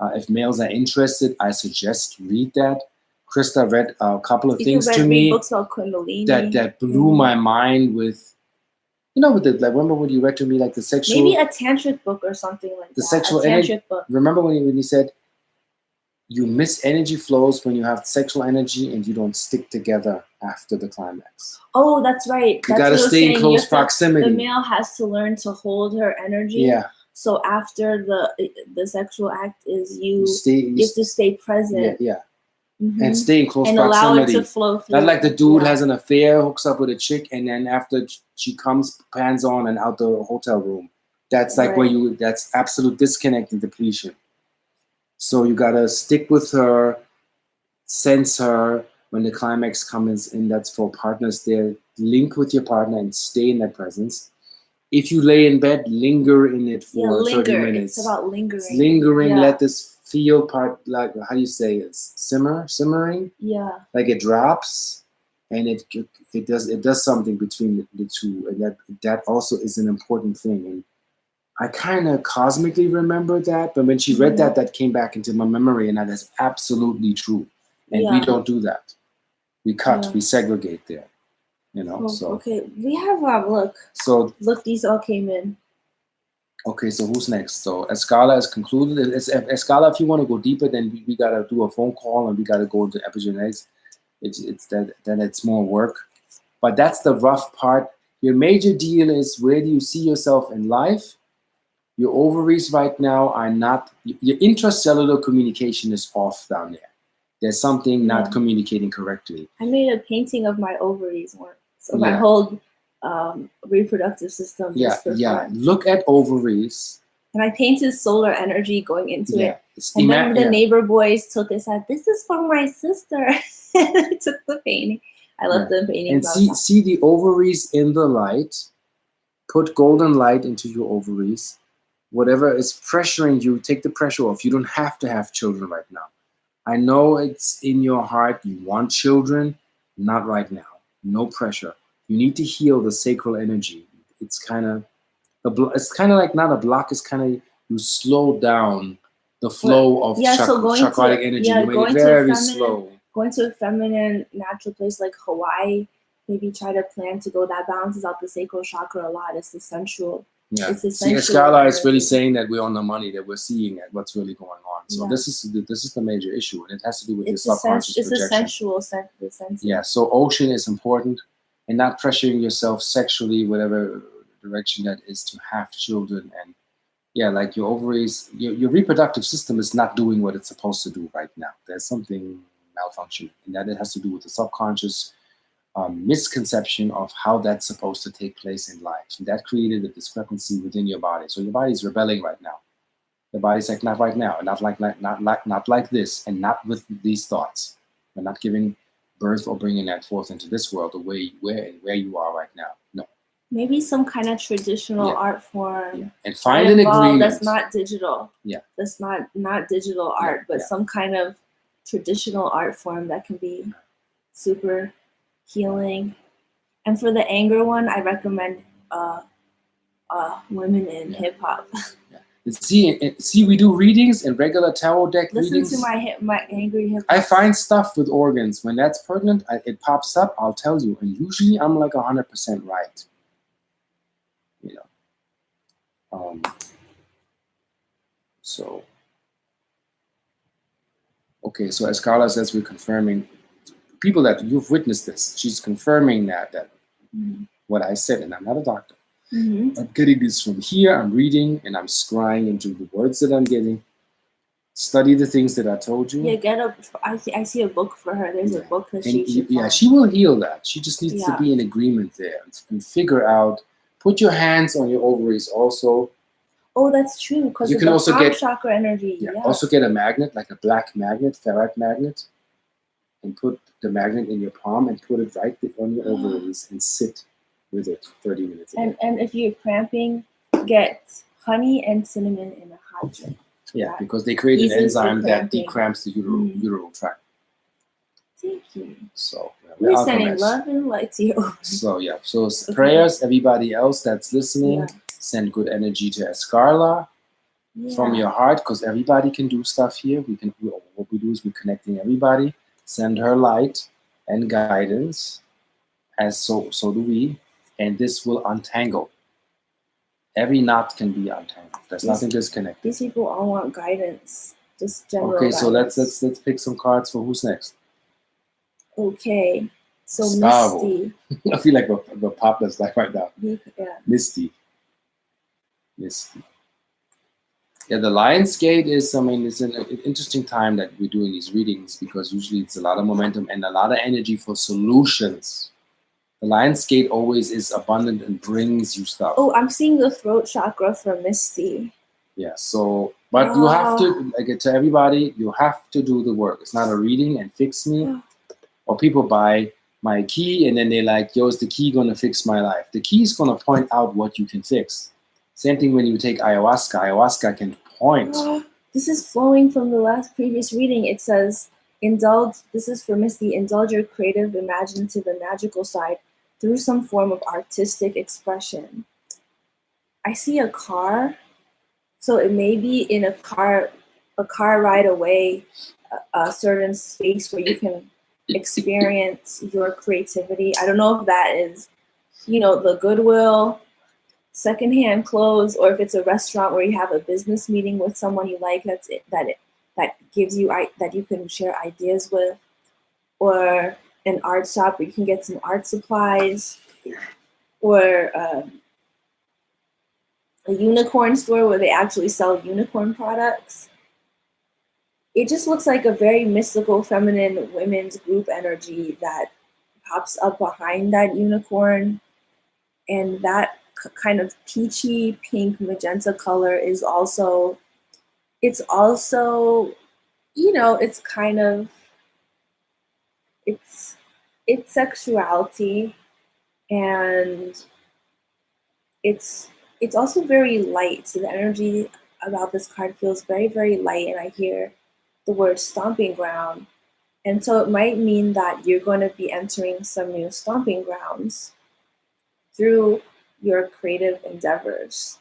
Yeah. If males are interested, I suggest read that. Krista read a couple of things to me that blew my mind with. Remember when you read to me like the sexual... Maybe a tantric book or something like that. The sexual energy book. Remember when you said you miss energy flows when you have sexual energy and you don't stick together after the climax. Oh, that's right. You got to stay in close proximity. The male has to learn to hold her energy. Yeah. So after the sexual act is you have to stay present. Yeah. Mm-hmm. And stay in close and proximity. Allow it to flow through. Not like the dude has an affair, hooks up with a chick, and then after she comes, pans on and out the hotel room. That's like where that's absolute disconnect and depletion. So you gotta stick with her, sense her when the climax comes in. That's for partners there. Link with your partner and stay in that presence. If you lay in bed, linger in it for 30 minutes. It's about lingering. It's lingering, let this feel part, like, how do you say it? Simmering? Yeah. Like it drops. and it does something between the two, and that also is an important thing. And I kind of cosmically remember that, but when she read that came back into my memory, and that is absolutely true. And we don't do that. We cut, we segregate there. You know. Oh, so okay, we have look, these all came in. Okay, so who's next? So Escala is concluded. Escala, if you want to go deeper, then we gotta do a phone call and we gotta go into epigenetics. Then it's more work. But that's the rough part. Your major deal is, where do you see yourself in life? Your ovaries right now are not, your intracellular communication is off down there. There's something not communicating correctly. I made a painting of my ovaries once. So my whole reproductive system. Look at ovaries. And I painted solar energy going into it. And then the neighbor boys took it and said, "This is for my sister." And I took the painting. I love the painting. And see the ovaries in the light. Put golden light into your ovaries. Whatever is pressuring you, take the pressure off. You don't have to have children right now. I know it's in your heart. You want children. Not right now. No pressure. You need to heal the sacral energy. It's kind of like not a block. It's kind of, you slow down the flow of chakratic energy. You make it very slow. Going to a feminine natural place like Hawaii, maybe try to plan to go. That balances out the sacral chakra a lot. It's the sensual. Yeah. See, Escala is really saying that we're on the money, that we're seeing what's really going on. So this is the major issue, and it has to do with the subconscious projection. It's a sensual sense. Yeah. So ocean is important, and not pressuring yourself sexually, whatever direction that is, to have children. And like your ovaries, your reproductive system is not doing what it's supposed to do right now. There's something malfunctioning, and that it has to do with the subconscious misconception of how that's supposed to take place in life. And that created a discrepancy within your body. So your body's rebelling right now. The body's like, not right now, not like this, and not with these thoughts. We're not giving birth or bringing that forth into this world the way where you are right now. No. Maybe some kind of traditional art form. And find an agreement. That's not digital. Yeah. That's not digital art, but some kind of traditional art form that can be super healing. And for the anger one, I recommend women in hip hop. See, we do readings and regular tarot deck readings. Listen to my angry hip hop. I find stuff with organs. When that's pregnant, it pops up. I'll tell you, and usually I'm like 100% right. You know. So. Okay, so as Carla says, we're confirming. People that you've witnessed this, she's confirming that what I said, and I'm not a doctor. I'm getting this from here, I'm reading, and I'm scrying into the words that I'm getting. Study the things that I told you. Yeah, I see a book for her. There's a book that she should find. She will heal that. She just needs to be in agreement there and figure out. Put your hands on your ovaries also. Oh, that's true, because you can also get chakra energy. Also get a magnet, like a black magnet, ferrite magnet, and put the magnet in your palm and put it right on your ovaries and sit with it 30 minutes. And if you're cramping, get honey and cinnamon in a hot drink. Yeah, because they create an enzyme that decramps the uteral tract. Thank you. So we're sending love and light to you. So prayers, everybody else that's listening, send good energy to Escarla from your heart, because everybody can do stuff here. What we do is we're connecting everybody. Send her light and guidance, as so do we, and this will untangle. Every knot can be untangled. There's nothing disconnected. These people all want guidance, just general. Okay, guidance. so let's pick some cards for who's next. Okay, so Misty. I feel like we're poplars like right now. Yeah. Misty. Yeah, the Lion's Gate is, it's an interesting time that we're doing these readings, because usually it's a lot of momentum and a lot of energy for solutions. The Lion's Gate always is abundant and brings you stuff. Oh, I'm seeing the throat chakra for Misty. Yeah, so, but you have to, to everybody, you have to do the work. It's not a reading and fix me. Or people buy my key and then they're like, yo, is the key going to fix my life? The key is going to point out what you can fix. Same thing when you take ayahuasca. Ayahuasca can point. This is flowing from the previous reading. It says, This is for Misty, indulge your creative, imaginative, and magical side through some form of artistic expression. I see a car, so it may be in a car ride away, a certain space where you can experience your creativity. I don't know if that is, the Goodwill, secondhand clothes, or if it's a restaurant where you have a business meeting with someone you like that gives you that you can share ideas with, or an art shop where you can get some art supplies, or a unicorn store where they actually sell unicorn products. It just looks like a very mystical feminine women's group energy that pops up behind that unicorn. And that kind of peachy pink magenta color is also, it's kind of, it's sexuality, and it's also very light. So the energy about this card feels very, very light, and I hear the word stomping ground. And so it might mean that you're going to be entering some new stomping grounds through your creative endeavors.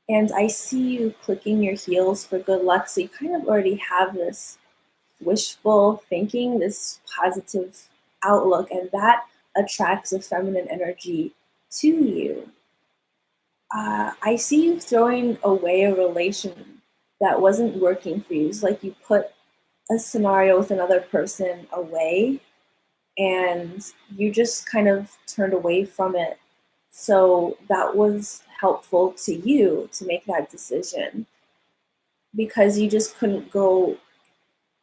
And I see you clicking your heels for good luck. So you kind of already have this wishful thinking, this positive outlook, and that attracts a feminine energy to you. I see you throwing away a relation that wasn't working for you. It's like you put a scenario with another person away and you just kind of turned away from it. So that was helpful to you to make that decision, because you just couldn't go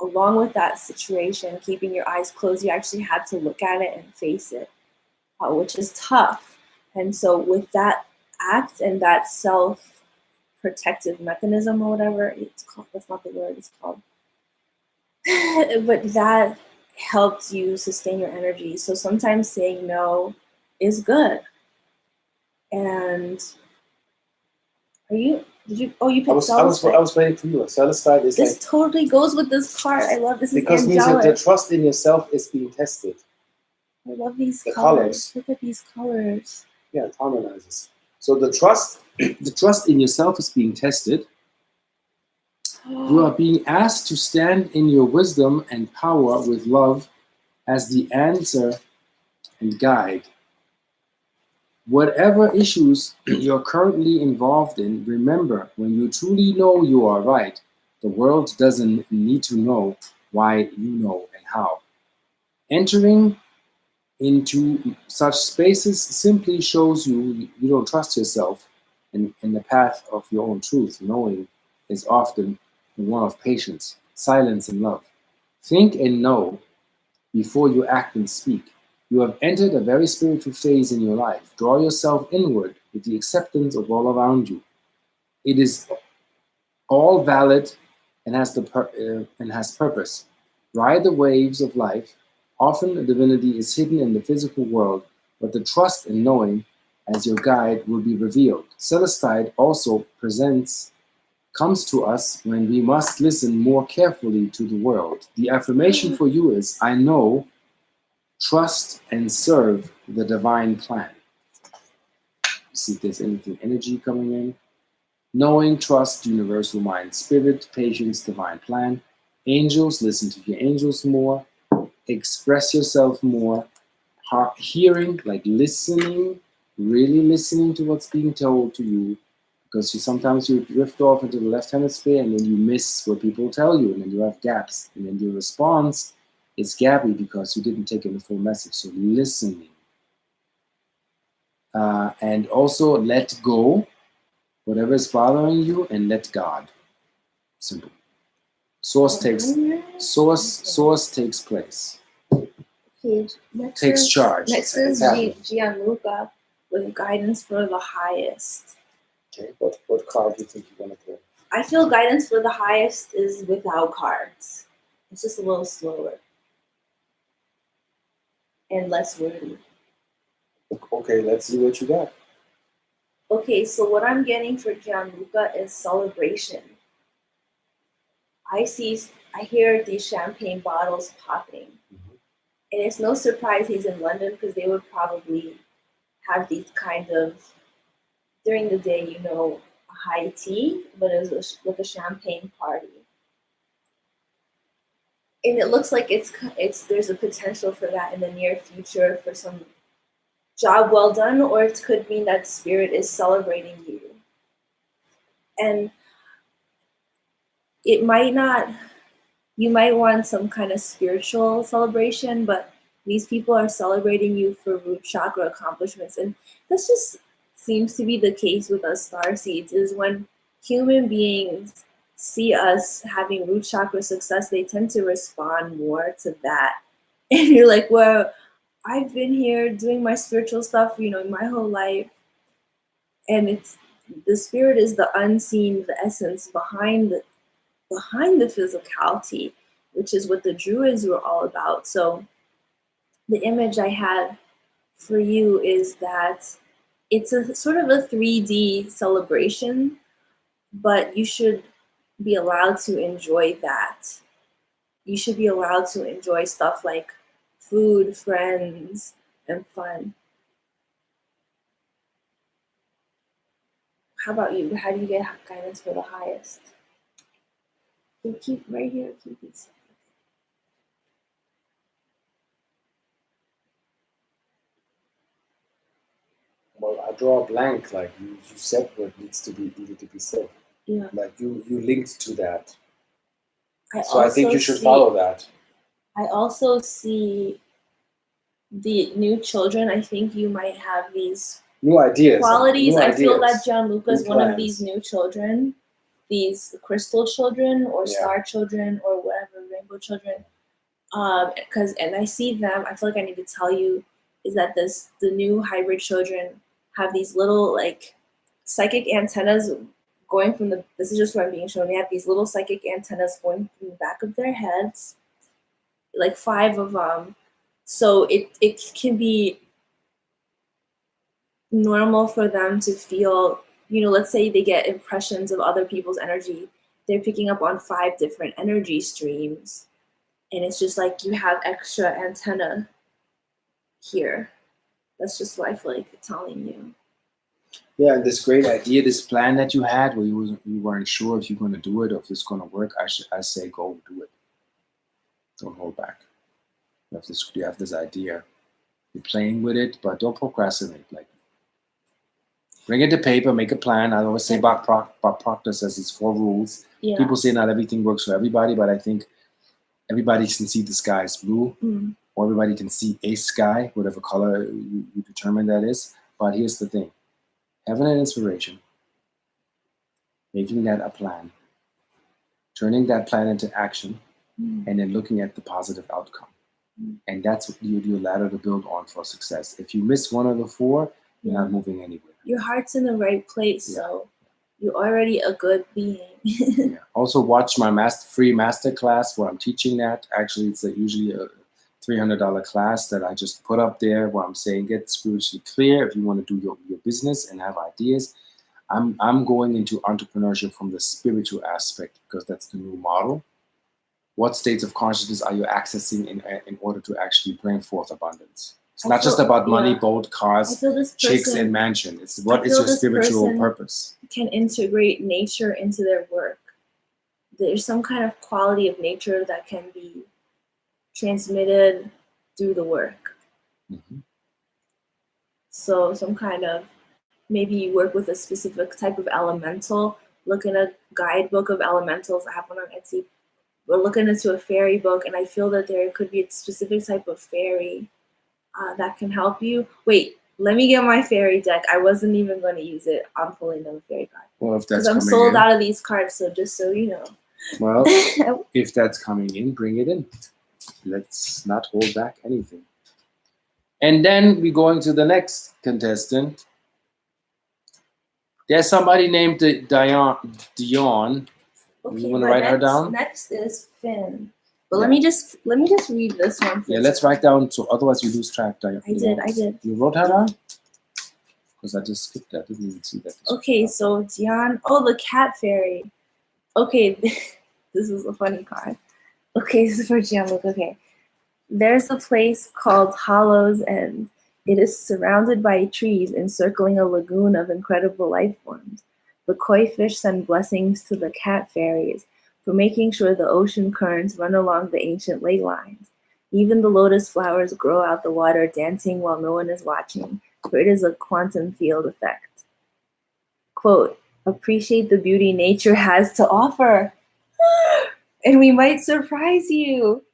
along with that situation, keeping your eyes closed. You actually had to look at it and face it, which is tough. And so with that act and that self-protective mechanism, or whatever it's called, that's not the word it's called, but that helped you sustain your energy. So sometimes saying no is good. And you picked Celestine. I was waiting for you. Celestine is this totally goes with this card. I love this. Because means that the trust in yourself is being tested. I love these colors. Look at these colors. Yeah, it harmonizes. So the trust in yourself is being tested. You are being asked to stand in your wisdom and power with love as the answer and guide. Whatever issues you're currently involved in, remember, when you truly know you are right, the world doesn't need to know why you know and how. Entering into such spaces simply shows you don't trust yourself in the path of your own truth. Knowing is often the one of patience, silence, and love. Think and know before you act and speak. You have entered a very spiritual phase in your life. Draw yourself inward with the acceptance of all around you. It is all valid and has purpose. Ride the waves of life. Often a divinity is hidden in the physical world, but the trust in knowing as your guide will be revealed. Celestine also comes to us when we must listen more carefully to the world. The affirmation for you is, I know, trust, and serve the divine plan. See if there's anything energy coming in. Knowing, trust, universal mind, spirit, patience, divine plan. Angels, listen to your angels more. Express yourself more. Hearing, like listening, really listening to what's being told to you. Because sometimes you drift off into the left hemisphere and then you miss what people tell you, and then you have gaps. And then your response is gabby because you didn't take in the full message. So listening. And also let go, whatever is bothering you, and let God. Simple. Source takes place. Okay, Takes charge. Next is Gianluca with guidance for the highest. Okay, what card do you think you're going to play? I feel guidance for the highest is without cards. It's just a little slower and less wordy. Okay, let's see what you got. Okay, so what I'm getting for Gianluca is celebration. I hear these champagne bottles popping. Mhm. And it's no surprise he's in London because they would probably have these kind of, during the day, you know, a high tea, but it was like a champagne party. And it looks like there's a potential for that in the near future for some job well done, or it could mean that spirit is celebrating you. And it might not, you might want some kind of spiritual celebration, but these people are celebrating you for root chakra accomplishments. And this just seems to be the case with us star seeds, is when human beings see us having root chakra success, they tend to respond more to that. And you're like, well, I've been here doing my spiritual stuff, you know, my whole life. And it's the spirit is the unseen, the essence behind the physicality, which is what the Druids were all about. So the image I had for you is that it's a sort of a 3D celebration, but you should be allowed to enjoy that. You should be allowed to enjoy stuff like food, friends, and fun. How about you? How do you get guidance for the highest? You keep right here, keep these. Well, I draw a blank. Like you said what needed to be said. Yeah. Like you linked to that. I think you should follow that. I also see the new children. I think you might have these new ideas, qualities. New I ideas. feel that Gianluca is New one of plans. these new children, these crystal children or Yeah. star children or whatever, rainbow children. And I see them. I feel like I need to tell you is that the new hybrid children have these little like psychic antennas going from the. This is just what I'm being shown. They have these little psychic antennas going from the back of their heads, like 5 of them. So it can be normal for them to feel, you know, let's say they get impressions of other people's energy. They're picking up on 5 different energy streams. And it's just like you have extra antenna here. That's just what I feel like telling you. Yeah, and this great idea, this plan that you had, where you weren't sure if you're going to do it or if it's going to work, I say go do it. Don't hold back. You have this idea. You're playing with it, but don't procrastinate. Like, bring it to paper, make a plan. I always say Bob Proctor says it's 4 rules. Yeah. People say not everything works for everybody, but I think everybody can see the sky is blue, or everybody can see a sky, whatever color you determine that is. But here's the thing. Having an inspiration, making that a plan, turning that plan into action, and then looking at the positive outcome. And that's what you ladder to build on for success. If you miss one of the 4, you're not moving anywhere. Your heart's in the right place, so you're already a good being. Yeah. Also, watch my free master class where I'm teaching that. Actually, it's usually a $300 class that I just put up there where I'm saying get spiritually clear if you want to do your business and have ideas. I'm going into entrepreneurship from the spiritual aspect because that's the new model. What states of consciousness are you accessing in order to actually bring forth abundance? It's not just about money, boat, cars, chicks, and mansion. It's what is your spiritual purpose? Can integrate nature into their work. There's some kind of quality of nature that can be transmitted through the work. So some kind of, maybe you work with a specific type of elemental. Look in a guidebook of elementals. I have one on Etsy. We're looking into a fairy book, and I feel that there could be a specific type of fairy that can help you. Wait, let me get my fairy deck. I wasn't even going to use it. I'm pulling them a fairy card. Well, if that's I'm sold out of these cards, so just so you know. Well, if that's coming in, bring it in. Let's not hold back anything. And then we're going to the next contestant. There's somebody named Dion. Okay, you want to write her down? Next is Finn. But let me just read this one first. Yeah, let's write down, so otherwise we lose track. Dion. I did. You wrote her down? Because I just skipped that. I didn't even see that. Okay, so Dion. Oh, the cat fairy. Okay, This is a funny card. Okay, this is for Gianluca. Okay. There's a place called Hollow's End. It is surrounded by trees encircling a lagoon of incredible life forms. The koi fish send blessings to the cat fairies for making sure the ocean currents run along the ancient ley lines. Even the lotus flowers grow out the water, dancing while no one is watching, for it is a quantum field effect. Quote, appreciate the beauty nature has to offer, and we might surprise you.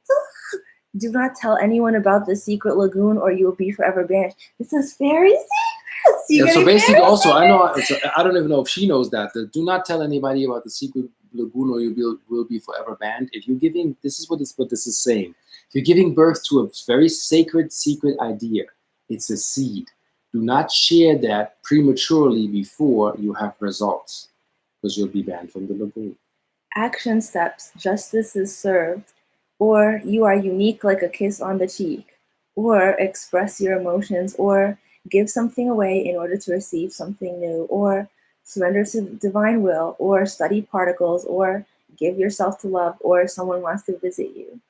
Do not tell anyone about the secret lagoon or you will be forever banished. This is very secret. Yeah, so basically also, I don't even know if she knows that. Do not tell anybody about the secret lagoon or you will be forever banned. If you're giving, this is what this is saying. If you're giving birth to a very sacred, secret idea, it's a seed. Do not share that prematurely before you have results, because you'll be banned from the lagoon. Action steps, justice is served, or you are unique like a kiss on the cheek, or express your emotions, or give something away in order to receive something new, or surrender to divine will, or study particles, or give yourself to love, or someone wants to visit you.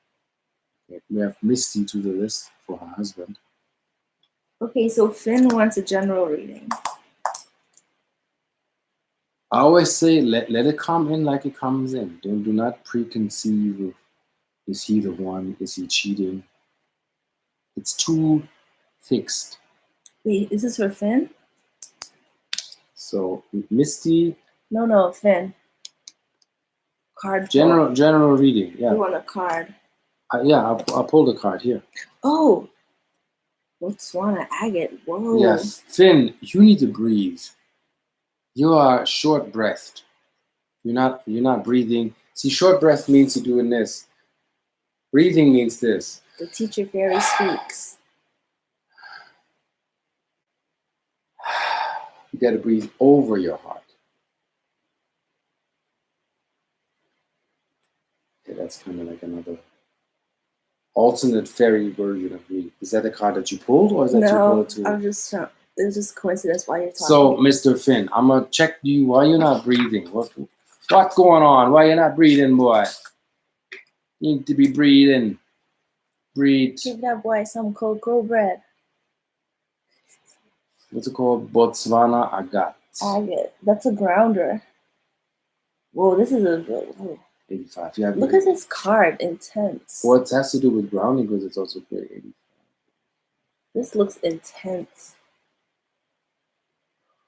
We have Misty to the list for her husband. Okay, so Finn wants a general reading. I always say let it come in like it comes in. Do not preconceive of, is he the one? Is he cheating? It's too fixed. Wait, is this for Finn? So Misty. No, Finn. Card. General reading. Yeah. You want a card? I'll pull the card here. Oh, Botswana agate. Whoa. Yeah, Finn, you need to breathe. You are short-breathed. You're not breathing. See, short breath means you're doing this. Breathing means this. The teacher fairy speaks. You got to breathe over your heart. Yeah, that's kind of like another alternate fairy version of me. Is that the card that you pulled, or is that you pulled too? I'm just. It was just coincidence while you're talking. So, Mr. Finn, I'm gonna check you. Why you're not breathing? What's going on? Why you're not breathing, boy? You need to be breathing. Breathe. Give that boy some cold bread. What's it called? Botswana agate. Agate. That's a grounder. Whoa, this is a. Whoa. 85. Yeah, look at this card. Intense. Well, it has to do with grounding because it's also very 85. This looks intense.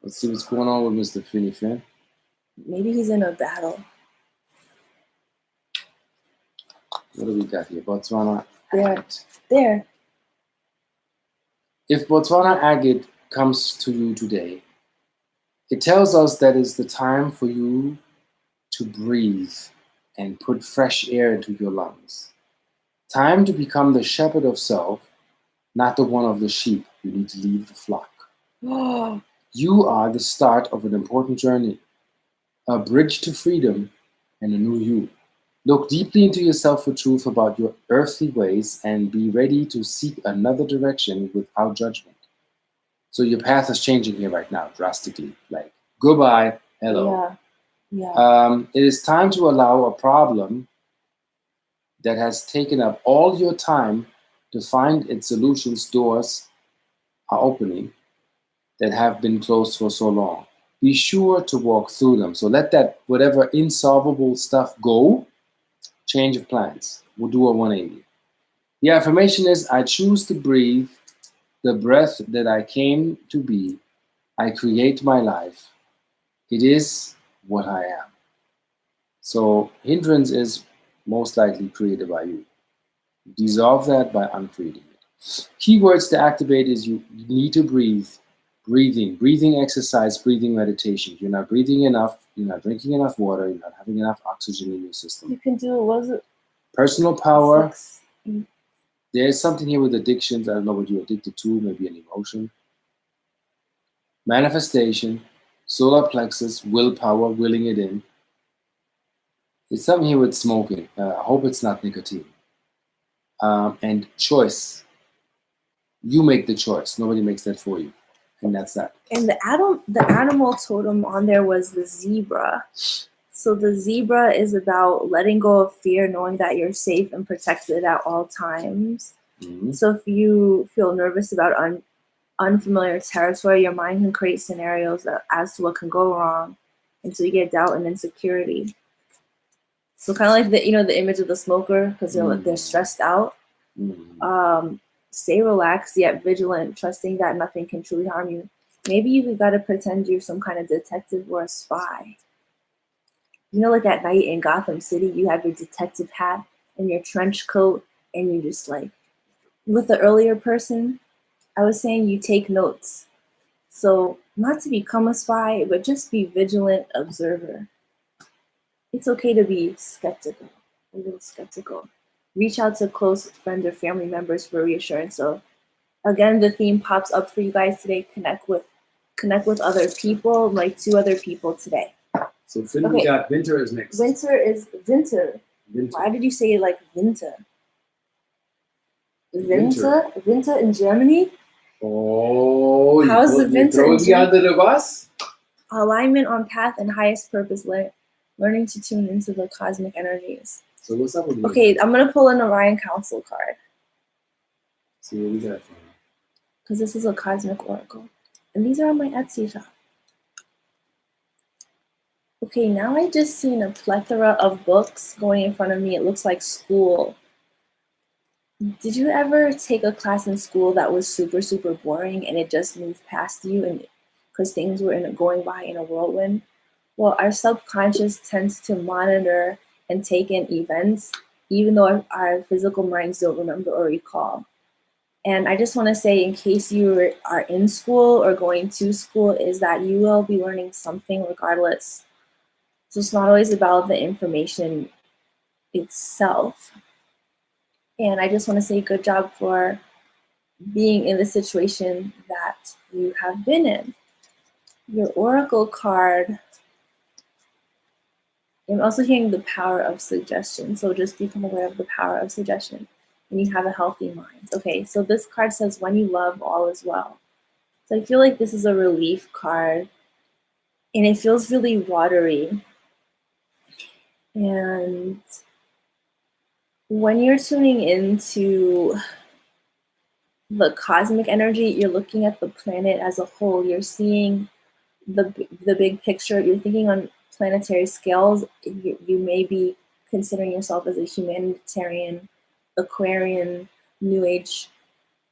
Let's see what's going on with Mr. Finny Finn. Maybe he's in a battle. What do we got here? Botswana agate. There. If Botswana agate comes to you today, it tells us that it's the time for you to breathe and put fresh air into your lungs. Time to become the shepherd of self, not the one of the sheep. You need to leave the flock. You are the start of an important journey, a bridge to freedom and a new you. Look deeply into yourself for truth about your earthly ways and be ready to seek another direction without judgment. So your path is changing here right now, drastically. Like, goodbye, hello. Yeah. It is time to allow a problem that has taken up all your time to find its solutions. Doors are opening that have been closed for so long. Be sure to walk through them. So let that whatever insolvable stuff go. Change of plans. We'll do a 180. The affirmation is, I choose to breathe the breath that I came to be. I create my life. It is what I am. So hindrance is most likely created by you. Dissolve that by uncreating it. Keywords to activate is you need to breathe. Breathing exercise, breathing meditation. You're not breathing enough. You're not drinking enough water. You're not having enough oxygen in your system. You can do, what was it? Personal power. 6. There's something here with addictions. I don't know what you're addicted to. Maybe an emotion. Manifestation. Solar plexus. Willpower. Willing it in. It's something here with smoking. I hope it's not nicotine. And choice. You make the choice. Nobody makes that for you. And that's that. And the animal totem on there was the zebra. So the zebra is about letting go of fear, knowing that you're safe and protected at all times. Mhm. So if you feel nervous about unfamiliar territory, your mind can create scenarios as to what can go wrong, and so you get doubt and insecurity. So kind of like the image of the smoker, because they're stressed out. Mhm. Stay relaxed yet vigilant, trusting that nothing can truly harm you. Maybe you got to pretend you're some kind of detective or a spy. Like at night in Gotham City, you have your detective hat and your trench coat, and you just like, with the earlier person, I was saying you take notes. So, not to become a spy, but just be vigilant observer. It's okay to be skeptical, a little skeptical. Reach out to close friends or family members for reassurance. So, again, the theme pops up for you guys today. Connect with other people, like 2 other people today. So Finn, we got winter is next. Winter is winter. Why did you say it like winter? Winter in Germany? Oh, how's the winter in Germany? Under the bus? Alignment on path and highest purpose, learning to tune into the cosmic energies. So what's up with you? Okay, I'm gonna pull an Orion Council card. See what we got for you. Because this is a cosmic oracle. And these are on my Etsy shop. Okay, now I just seen a plethora of books going in front of me. It looks like school. Did you ever take a class in school that was super, super boring and it just moved past you and because things were going by in a whirlwind? Well, our subconscious tends to monitor and take in events, even though our physical minds don't remember or recall. And I just want to say, in case you are in school or going to school, is that you will be learning something regardless. So it's not always about the information itself. And I just want to say good job for being in the situation that you have been in. Your oracle card, I'm also hearing the power of suggestion. So just become aware of the power of suggestion and you have a healthy mind. Okay, so this card says, when you love, all is well. So I feel like this is a relief card and it feels really watery. And when you're tuning into the cosmic energy, you're looking at the planet as a whole. You're seeing the big picture. You're thinking on planetary scales. You may be considering yourself as a humanitarian, Aquarian, New Age,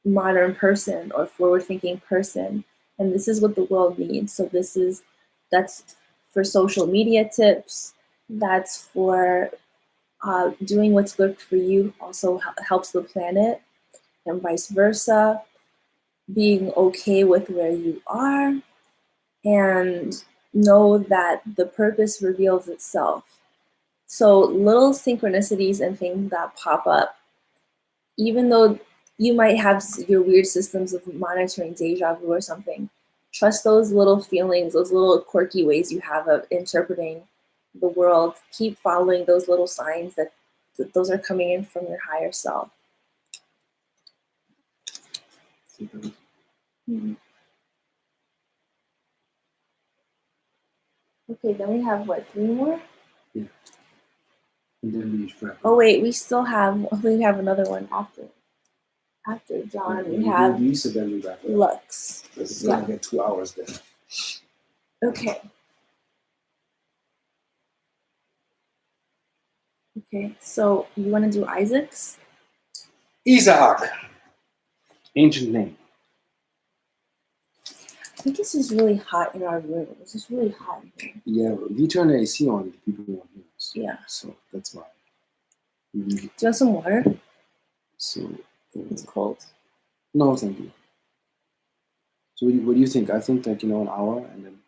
modern person or forward-thinking person. And this is what the world needs. So that's for social media tips. That's for doing what's good for you also helps the planet, and vice versa. Being okay with where you are and know that the purpose reveals itself. So little synchronicities and things that pop up, even though you might have your weird systems of monitoring deja vu or something, trust those little feelings, those little quirky ways you have of interpreting the world. Keep following those little signs that those are coming in from your higher self. Mm-hmm. Okay, then we have what, 3 more? Yeah. And then oh wait, we have another one after John. Yeah, we have these, so then we wrap it up. Lux. It's gonna get 2 hours there. Okay. Okay, so you want to do Isaac's? Isaac. Ancient name. I think it's just really hot in our room. It's just really hot in here. Yeah, we turn the AC on, people won't hear us. Yeah. So that's why. Do you want some water? So it's cold. No, thank you. So what do you think? I think like, an hour and then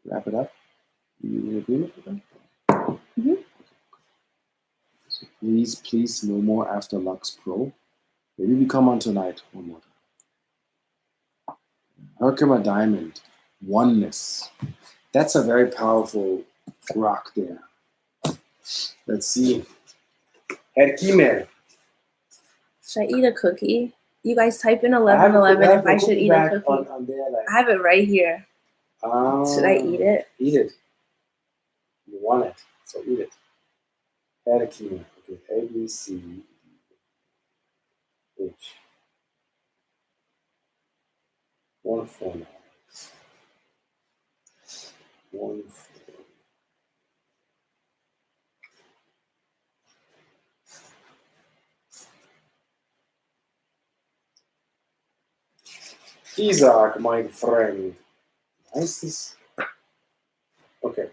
wrap it up. You in agreement with that? Mm-hmm. So please, no more after Lux Pro. Maybe we come on tonight one more time. Herkimer Diamond, oneness. That's a very powerful rock there. Let's see. Herkimer. Should I eat a cookie? You guys type in 1111 if I should eat a cookie. On there, like, I have it right here. Should I eat it? Eat it. want it, so eat it. Add a QnA. Okay, A, B, C, H. 149. 149. Isaac, my friend. Nice. Okay.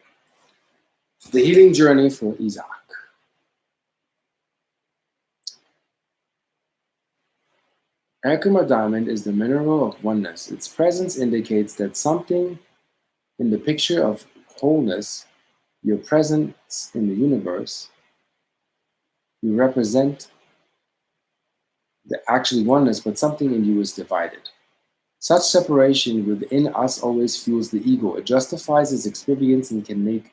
The healing journey for Isaac. Herkimer diamond is the mineral of oneness. Its presence indicates that something in the picture of wholeness, your presence in the universe, you represent the actually oneness, but something in you is divided. Such separation within us always fuels the ego. It justifies its experience and can make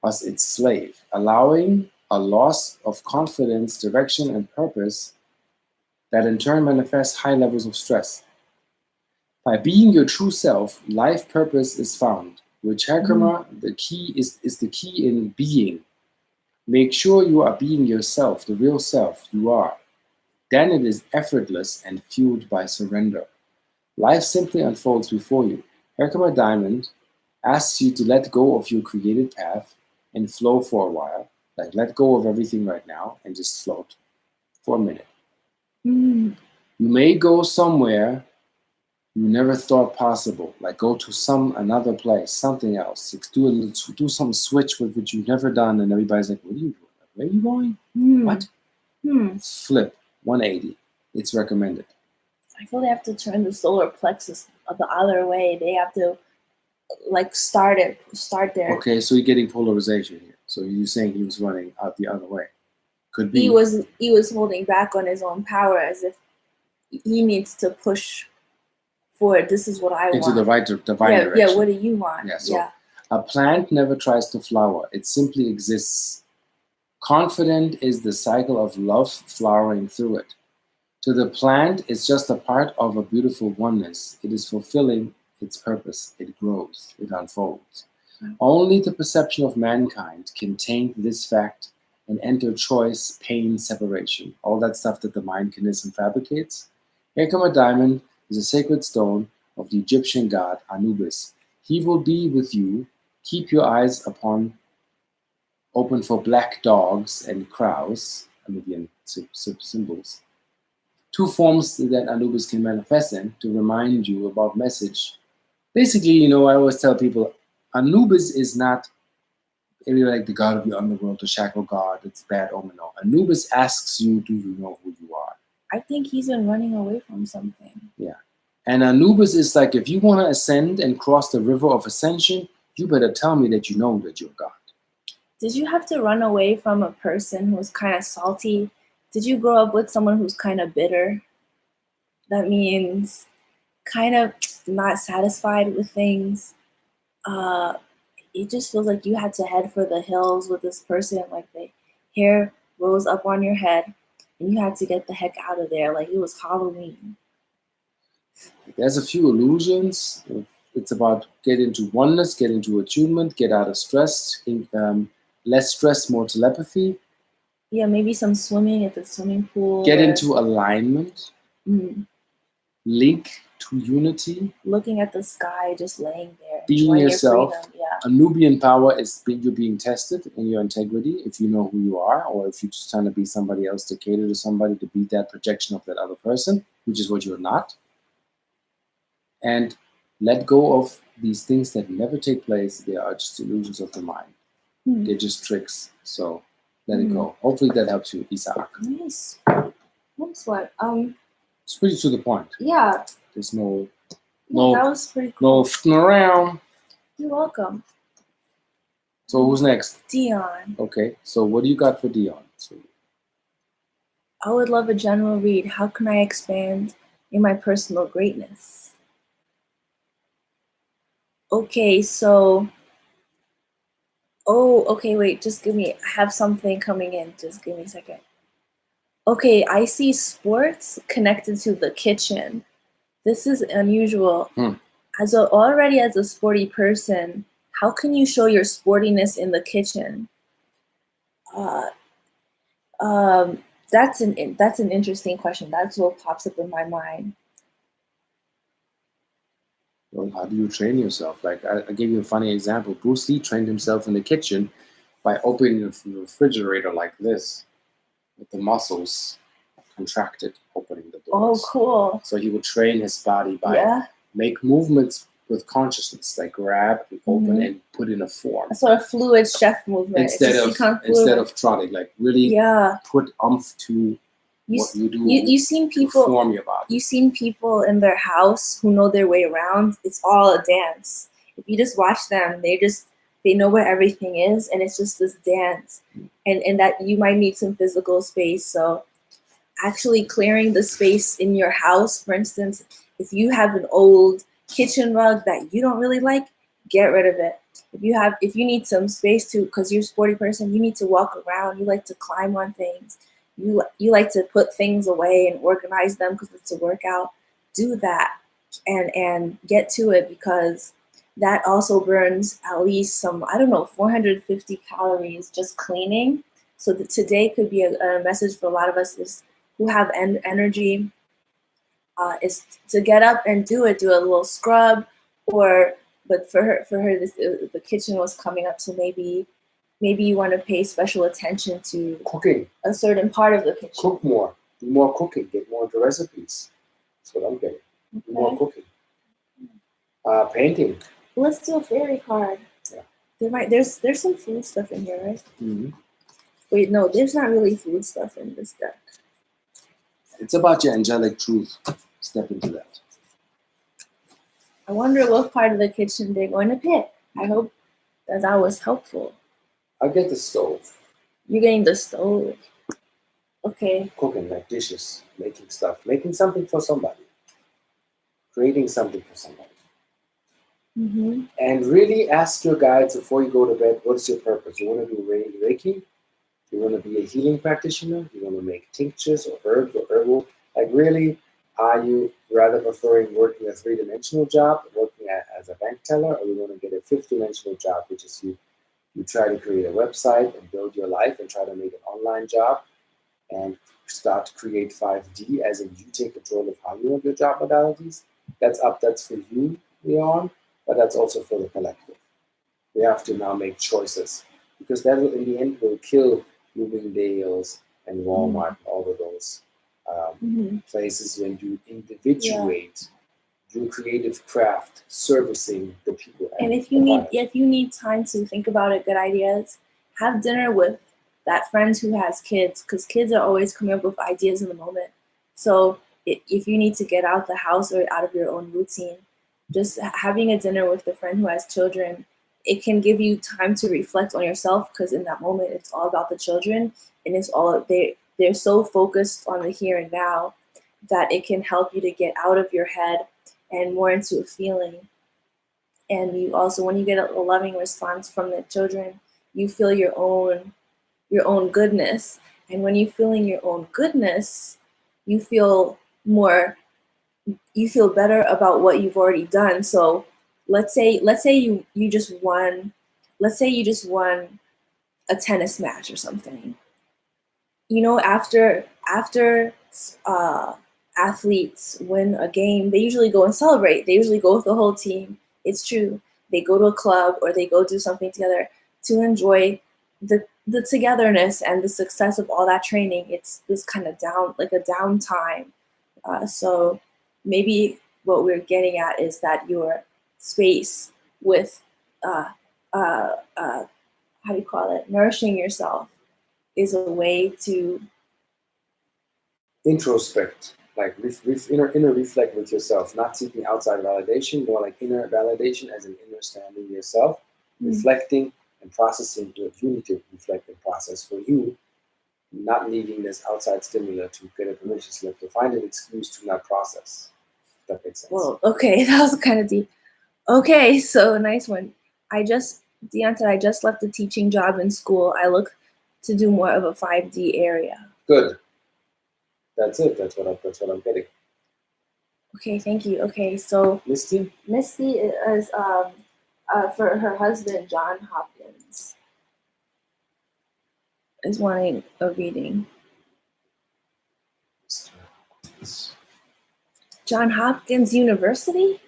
us its slave, allowing a loss of confidence, direction, and purpose that in turn manifests high levels of stress. By being your true self, life purpose is found. With Herkimer, the key is the key in being. Make sure you are being yourself, the real self you are. Then it is effortless and fueled by surrender. Life simply unfolds before you. Herkimer Diamond asks you to let go of your created path and flow for a while. Like let go of everything right now and just float for a minute. You may go somewhere you never thought possible, like go to another place, something else. Do some switch with which you've never done, and everybody's like, "What are you doing? Where are you going? What?" Flip 180. It's recommended. I feel they have to turn the solar plexus the other way. They have to like start there. Okay, so you're getting polarization here. So you're saying he was running out the other way. Could be. He was holding back on his own power as if he needs to push forward. This is what I want. Into the right divine direction. Yeah, what do you want? Yeah, so a plant never tries to flower. It simply exists. Confident is the cycle of love flowering through it. To the plant, it's just a part of a beautiful oneness. It is fulfilling its purpose. It grows. It unfolds. Only the perception of mankind can taint this fact and enter choice, pain, separation. All that stuff that the mindkinism fabricates. Herkimer Diamond is a sacred stone of the Egyptian god Anubis. He will be with you. Keep your eyes open for black dogs and crows, Anubian symbols. Two forms that Anubis can manifest in to remind you about message. Basically, I always tell people, Anubis is not like the god of the underworld, the shackle god, it's bad omen. No. Anubis asks you, do you know who you are? I think he's been running away from something. Yeah. And Anubis is like, if you want to ascend and cross the river of ascension, you better tell me that you know that you're God. Did you have to run away from a person who was kind of salty? Did you grow up with someone who's kind of bitter? That means kind of not satisfied with things. It just feels like you had to head for the hills with this person. Like the hair rose up on your head and you had to get the heck out of there. Like it was Halloween. There's a few illusions. It's about get into oneness, get into attunement, get out of stress, less stress, more telepathy. Yeah, maybe some swimming at the swimming pool. Get into alignment. Mm. Link to unity. Looking at the sky, just laying there. Being yourself. Yeah. A Nubian power is you're being tested in your integrity, if you know who you are, or if you're just trying to be somebody else to cater to somebody to be that projection of that other person, which is what you're not. And let go of these things that never take place. They are just illusions of the mind. They're just tricks. So let it go. Hopefully that helps you, Isaac. Nice. That's what. It's pretty to the point. Yeah. There's no that was pretty cool. no f***ing around. You're welcome. So who's next? Dion. Okay. So what do you got for Dion? I would love a general read. How can I expand in my personal greatness? Okay, so. Oh, okay, wait, just give me. I have something coming in. Just give me a second. Okay, I see sports connected to the kitchen. This is unusual. Already as a sporty person, How can you show your sportiness in the kitchen? That's an interesting question. That's what pops up in my mind. Well, how do you train yourself? Like I gave you a funny example. Bruce Lee trained himself in the kitchen by opening the refrigerator like this, with the muscles contracted, opening the doors. Oh, cool. So he would train his body by make movements with consciousness, like grab and open and put in a form. A sort of fluid chef movement. Instead of trotting, like really put umph to what you do. You've seen people form your body. You've seen people in their house who know their way around. It's all a dance. If you just watch them, they know where everything is, and it's just this dance. And that you might need some physical space. So actually clearing the space in your house, for instance, if you have an old kitchen rug that you don't really like, get rid of it. If you need some space to, because you're a sporty person, you need to walk around, you like to climb on things, you like to put things away and organize them because it's a workout, do that and get to it, because that also burns at least 450 calories just cleaning. So that today could be a message for a lot of us who have energy, is to get up and do a little scrub, but for her the kitchen was coming up, so maybe you want to pay special attention to cooking, a certain part of the kitchen. Cook more, do more cooking, get more into recipes. That's what I'm getting. Do more cooking. Painting. Let's do a fairy card. Yeah. There's some food stuff in here, right? Mm-hmm. Wait, no, there's not really food stuff in this deck. It's about your angelic truth. Step into that. I wonder what part of the kitchen they're going to pick. I hope that was helpful. I'll get the stove. You're getting the stove. Okay. Cooking, like dishes, making stuff, making something for somebody, creating something for somebody. Mm-hmm. And really ask your guides before you go to bed, what's your purpose? You want to do Reiki? You want to be a healing practitioner? You want to make tinctures or herbs or herbal? Like really, are you rather preferring working a 3-dimensional job, working as a bank teller, or you want to get a 5th-dimensional job, which is you try to create a website and build your life and try to make an online job and start to create 5D, as in you take control of how you want your job modalities. That's for you, Leon, but that's also for the collective. We have to now make choices, because that will, in the end, will kill Bloomingdale's and Walmart and all of those places when you individuate your creative craft, servicing the people. And if you need time to think about it, good ideas, have dinner with that friend who has kids, because kids are always coming up with ideas in the moment. So if you need to get out the house or out of your own routine, just having a dinner with the friend who has children, it can give you time to reflect on yourself, because in that moment it's all about the children, and it's all they're so focused on the here and now that it can help you to get out of your head and more into a feeling. And you also, when you get a loving response from the children, you feel your own goodness. And when you're feeling your own goodness, you feel better about what you've already done. So let's say you just won a tennis match or something. You know, after athletes win a game, they usually go and celebrate. They usually go with the whole team. It's true. They go to a club or they go do something together to enjoy the togetherness and the success of all that training. It's this kind of downtime. So maybe what we're getting at is that your space with how do you call it? Nourishing yourself is a way to introspect, like inner reflect with yourself, not seeking outside validation, more like inner validation, as in understanding yourself, reflecting and processing what you need to reflect and process for you, not needing this outside stimuli to get a permission slip, to find an excuse to not process. If that makes sense. Well, okay, that was kind of deep. Okay, so nice one. Deanne said, I just left a teaching job in school. I look to do more of a 5D area. Good. That's it. That's what I'm getting. Okay, thank you. Okay, so Misty is for her husband, John Hopkins, is wanting a reading. John Hopkins University?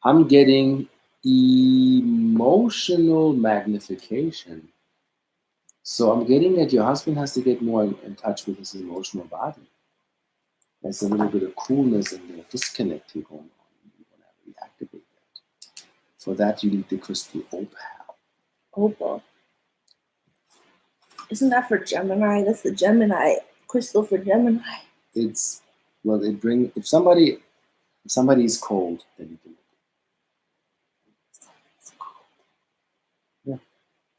I'm getting emotional magnification. So I'm getting that your husband has to get more in touch with his emotional body. There's a little bit of coolness and a disconnect here going on. You want to reactivate that. For that, you need the crystal opal. Opal. Isn't that for Gemini? That's the Gemini crystal for Gemini. It's, well, it brings, if somebody is cold, then you can. Yeah.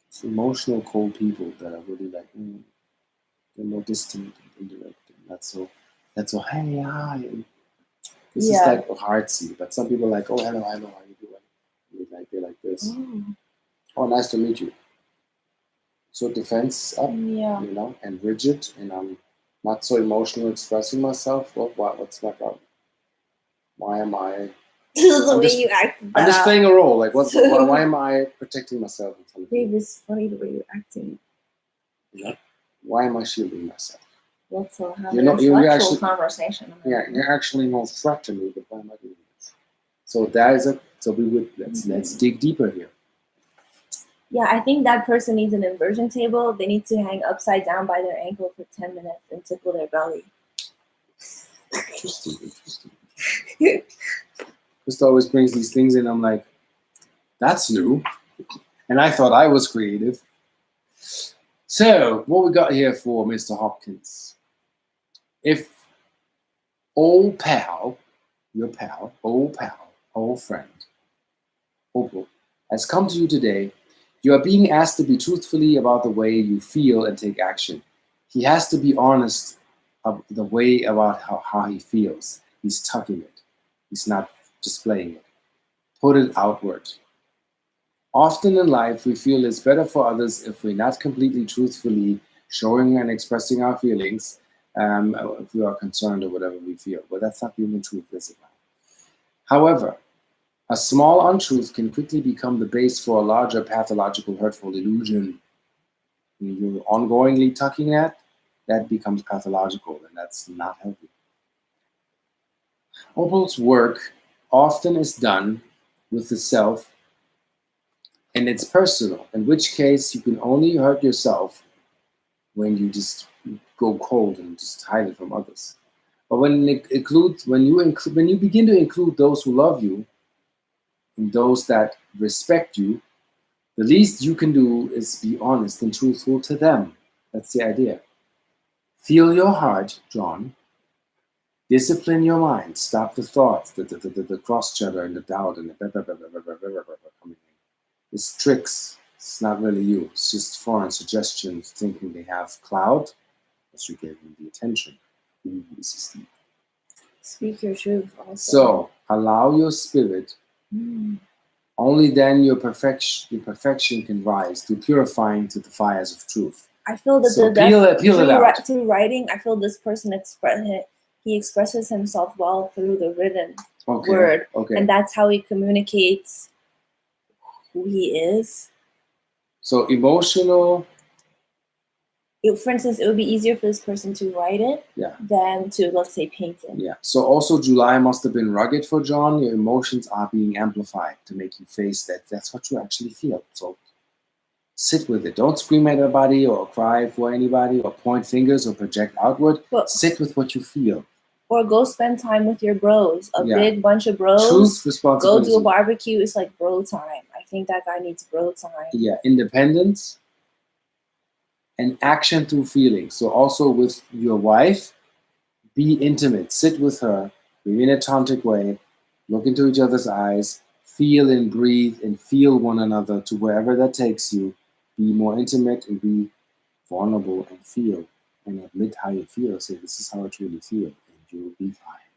It's emotional cold people that are really like, they're more distant and indirect and not so hey, hi. This is like heartsy, but some people are like, oh, hello, how you doing? They're like this. Oh, nice to meet you. So defense up, and rigid, and I'm not so emotional expressing myself. Well, what's my problem? Why am I? The way you act. I'm just playing a role. Like, why am I protecting myself in front of you? Babe, it's funny the way you're acting. Yeah. Why am I shielding myself? Let's have an intellectual conversation. Yeah, you're actually no threat to me, but why am I doing this? So that is let's dig deeper here. Yeah, I think that person needs an inversion table. They need to hang upside down by their ankle for 10 minutes and tickle their belly. Interesting. Krista always brings these things in. I'm like, that's new. And I thought I was creative. So, what we got here for Mr. Hopkins? If old pal, your pal, old friend, Opal, has come to you today, you are being asked to be truthfully about the way you feel and take action. He has to be honest of the way about how he feels. He's tucking it. He's not displaying it. Put it outward. Often in life, we feel it's better for others if we're not completely truthfully showing and expressing our feelings, if we are concerned or whatever we feel. But that's not being the truth, is it? However, a small untruth can quickly become the base for a larger pathological, hurtful illusion. When you're ongoingly tucking that becomes pathological, and that's not healthy. Opal's work often is done with the self, and it's personal, in which case you can only hurt yourself when you just go cold and just hide it from others. But when you begin to include those who love you and those that respect you, the least you can do is be honest and truthful to them. That's the idea. Feel your heart, John. Discipline your mind. Stop the thoughts, the cross-chatter and the doubt and the coming in. It's tricks. It's not really you. It's just foreign suggestions thinking they have clout, as you gave them the attention. Speak your truth also. So allow your spirit. Only then your perfection can rise to purifying to the fires of truth. I feel that through writing, I feel this person expresses himself well through the written word. Okay. And that's how he communicates who he is. So emotional. For instance, it would be easier for this person to write it than to, let's say, paint it. Yeah. So also July must have been rugged for John. Your emotions are being amplified to make you face that. That's what you actually feel. So sit with it. Don't scream at anybody or cry for anybody or point fingers or project outward. Sit with what you feel. Or go spend time with your bros. Big bunch of bros. Truth, responsibility. Go do a barbecue. It's like bro time. I think that guy needs bro time. Yeah. Independence. And action through feeling. So also with your wife, be intimate. Sit with her, maybe in a tantric way. Look into each other's eyes. Feel and breathe and feel one another to wherever that takes you. Be more intimate and be vulnerable and feel. And admit how you feel. Say, this is how I truly feel. And you will be fine.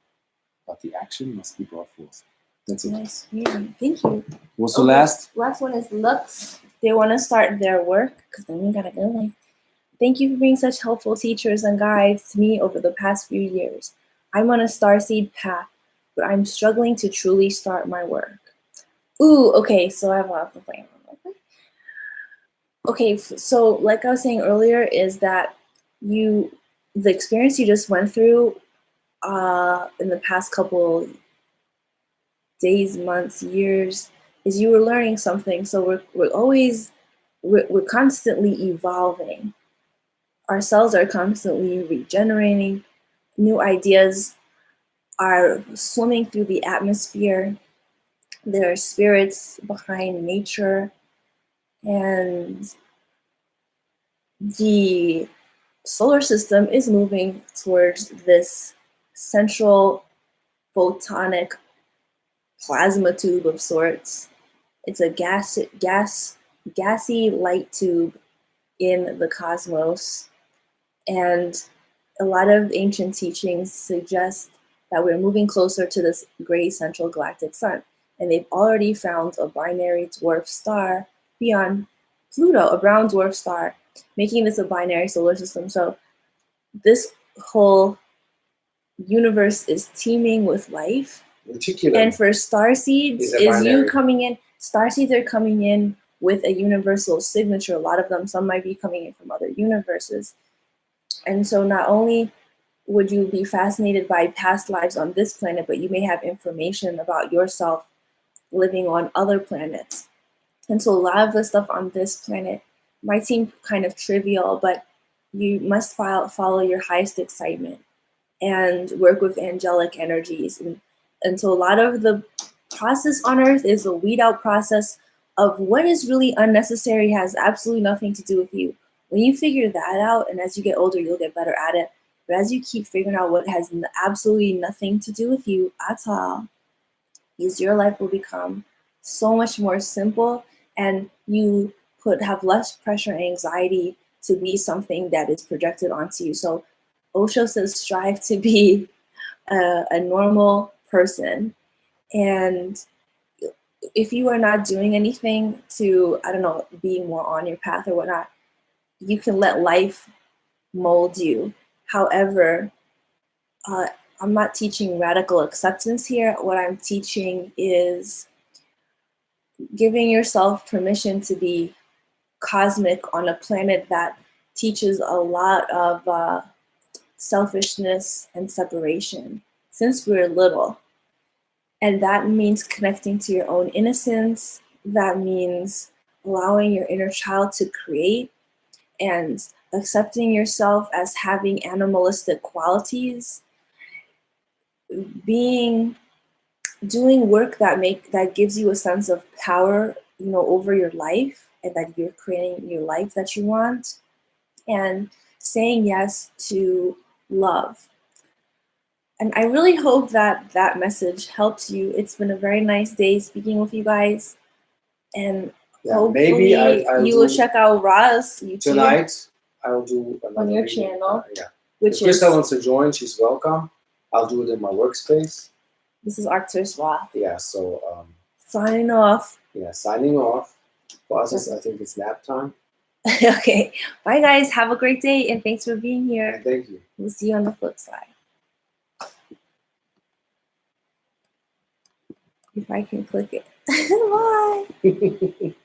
But the action must be brought forth. That's it. Nice. Yeah. Thank you. What's the last? Last one is Lux. They want to start their work because then we got to go. Thank you for being such helpful teachers and guides to me over the past few years. I'm on a starseed path, but I'm struggling to truly start my work. Ooh, okay, so I have lots of plans. Okay, so like I was saying earlier, is that the experience you just went through in the past couple days, months, years, is you were learning something. So we're constantly evolving. Our cells are constantly regenerating. New ideas are swimming through the atmosphere. There are spirits behind nature, and the solar system is moving towards this central photonic plasma tube of sorts. It's a gassy light tube in the cosmos, and a lot of ancient teachings suggest that we're moving closer to this great central galactic sun. And they've already found a binary dwarf star beyond Pluto, a brown dwarf star, making this a binary solar system. So this whole universe is teeming with life. Reticulum And for starseeds, is a is you binary. coming in, starseeds are coming in with a universal signature. A lot of them, some might be coming in from other universes. And so not only would you be fascinated by past lives on this planet, but you may have information about yourself living on other planets. And so a lot of the stuff on this planet might seem kind of trivial, but you must follow your highest excitement and work with angelic energies. And so a lot of the process on Earth is a weed out process of what is really unnecessary, has absolutely nothing to do with you. When you figure that out, and as you get older, you'll get better at it. But as you keep figuring out what has absolutely nothing to do with you at all, is your life will become so much more simple, and you could have less pressure and anxiety to be something that is projected onto you. So Osho says strive to be a normal person. And if you are not doing anything to, I don't know, being more on your path or whatnot, you can let life mold you. However, I'm not teaching radical acceptance here. What I'm teaching is giving yourself permission to be cosmic on a planet that teaches a lot of selfishness and separation since we're little. And that means connecting to your own innocence. That means allowing your inner child to create and accepting yourself as having animalistic qualities, doing work that gives you a sense of power, over your life, and that you're creating your life that you want, and saying yes to love. And I really hope that that message helps you. It's been a very nice day speaking with you guys, and hopefully maybe I'll you will check out Ra's YouTube tonight. I'll do on your reading. channel. If Krista wants to join, she's welcome. I'll do it in my workspace. This is Arcturus Ra. Yeah, so signing off. Yeah, signing off. For us, I think it's nap time. Okay, bye guys. Have a great day, and thanks for being here. And thank you. We'll see you on the flip side. If I can click it. Bye.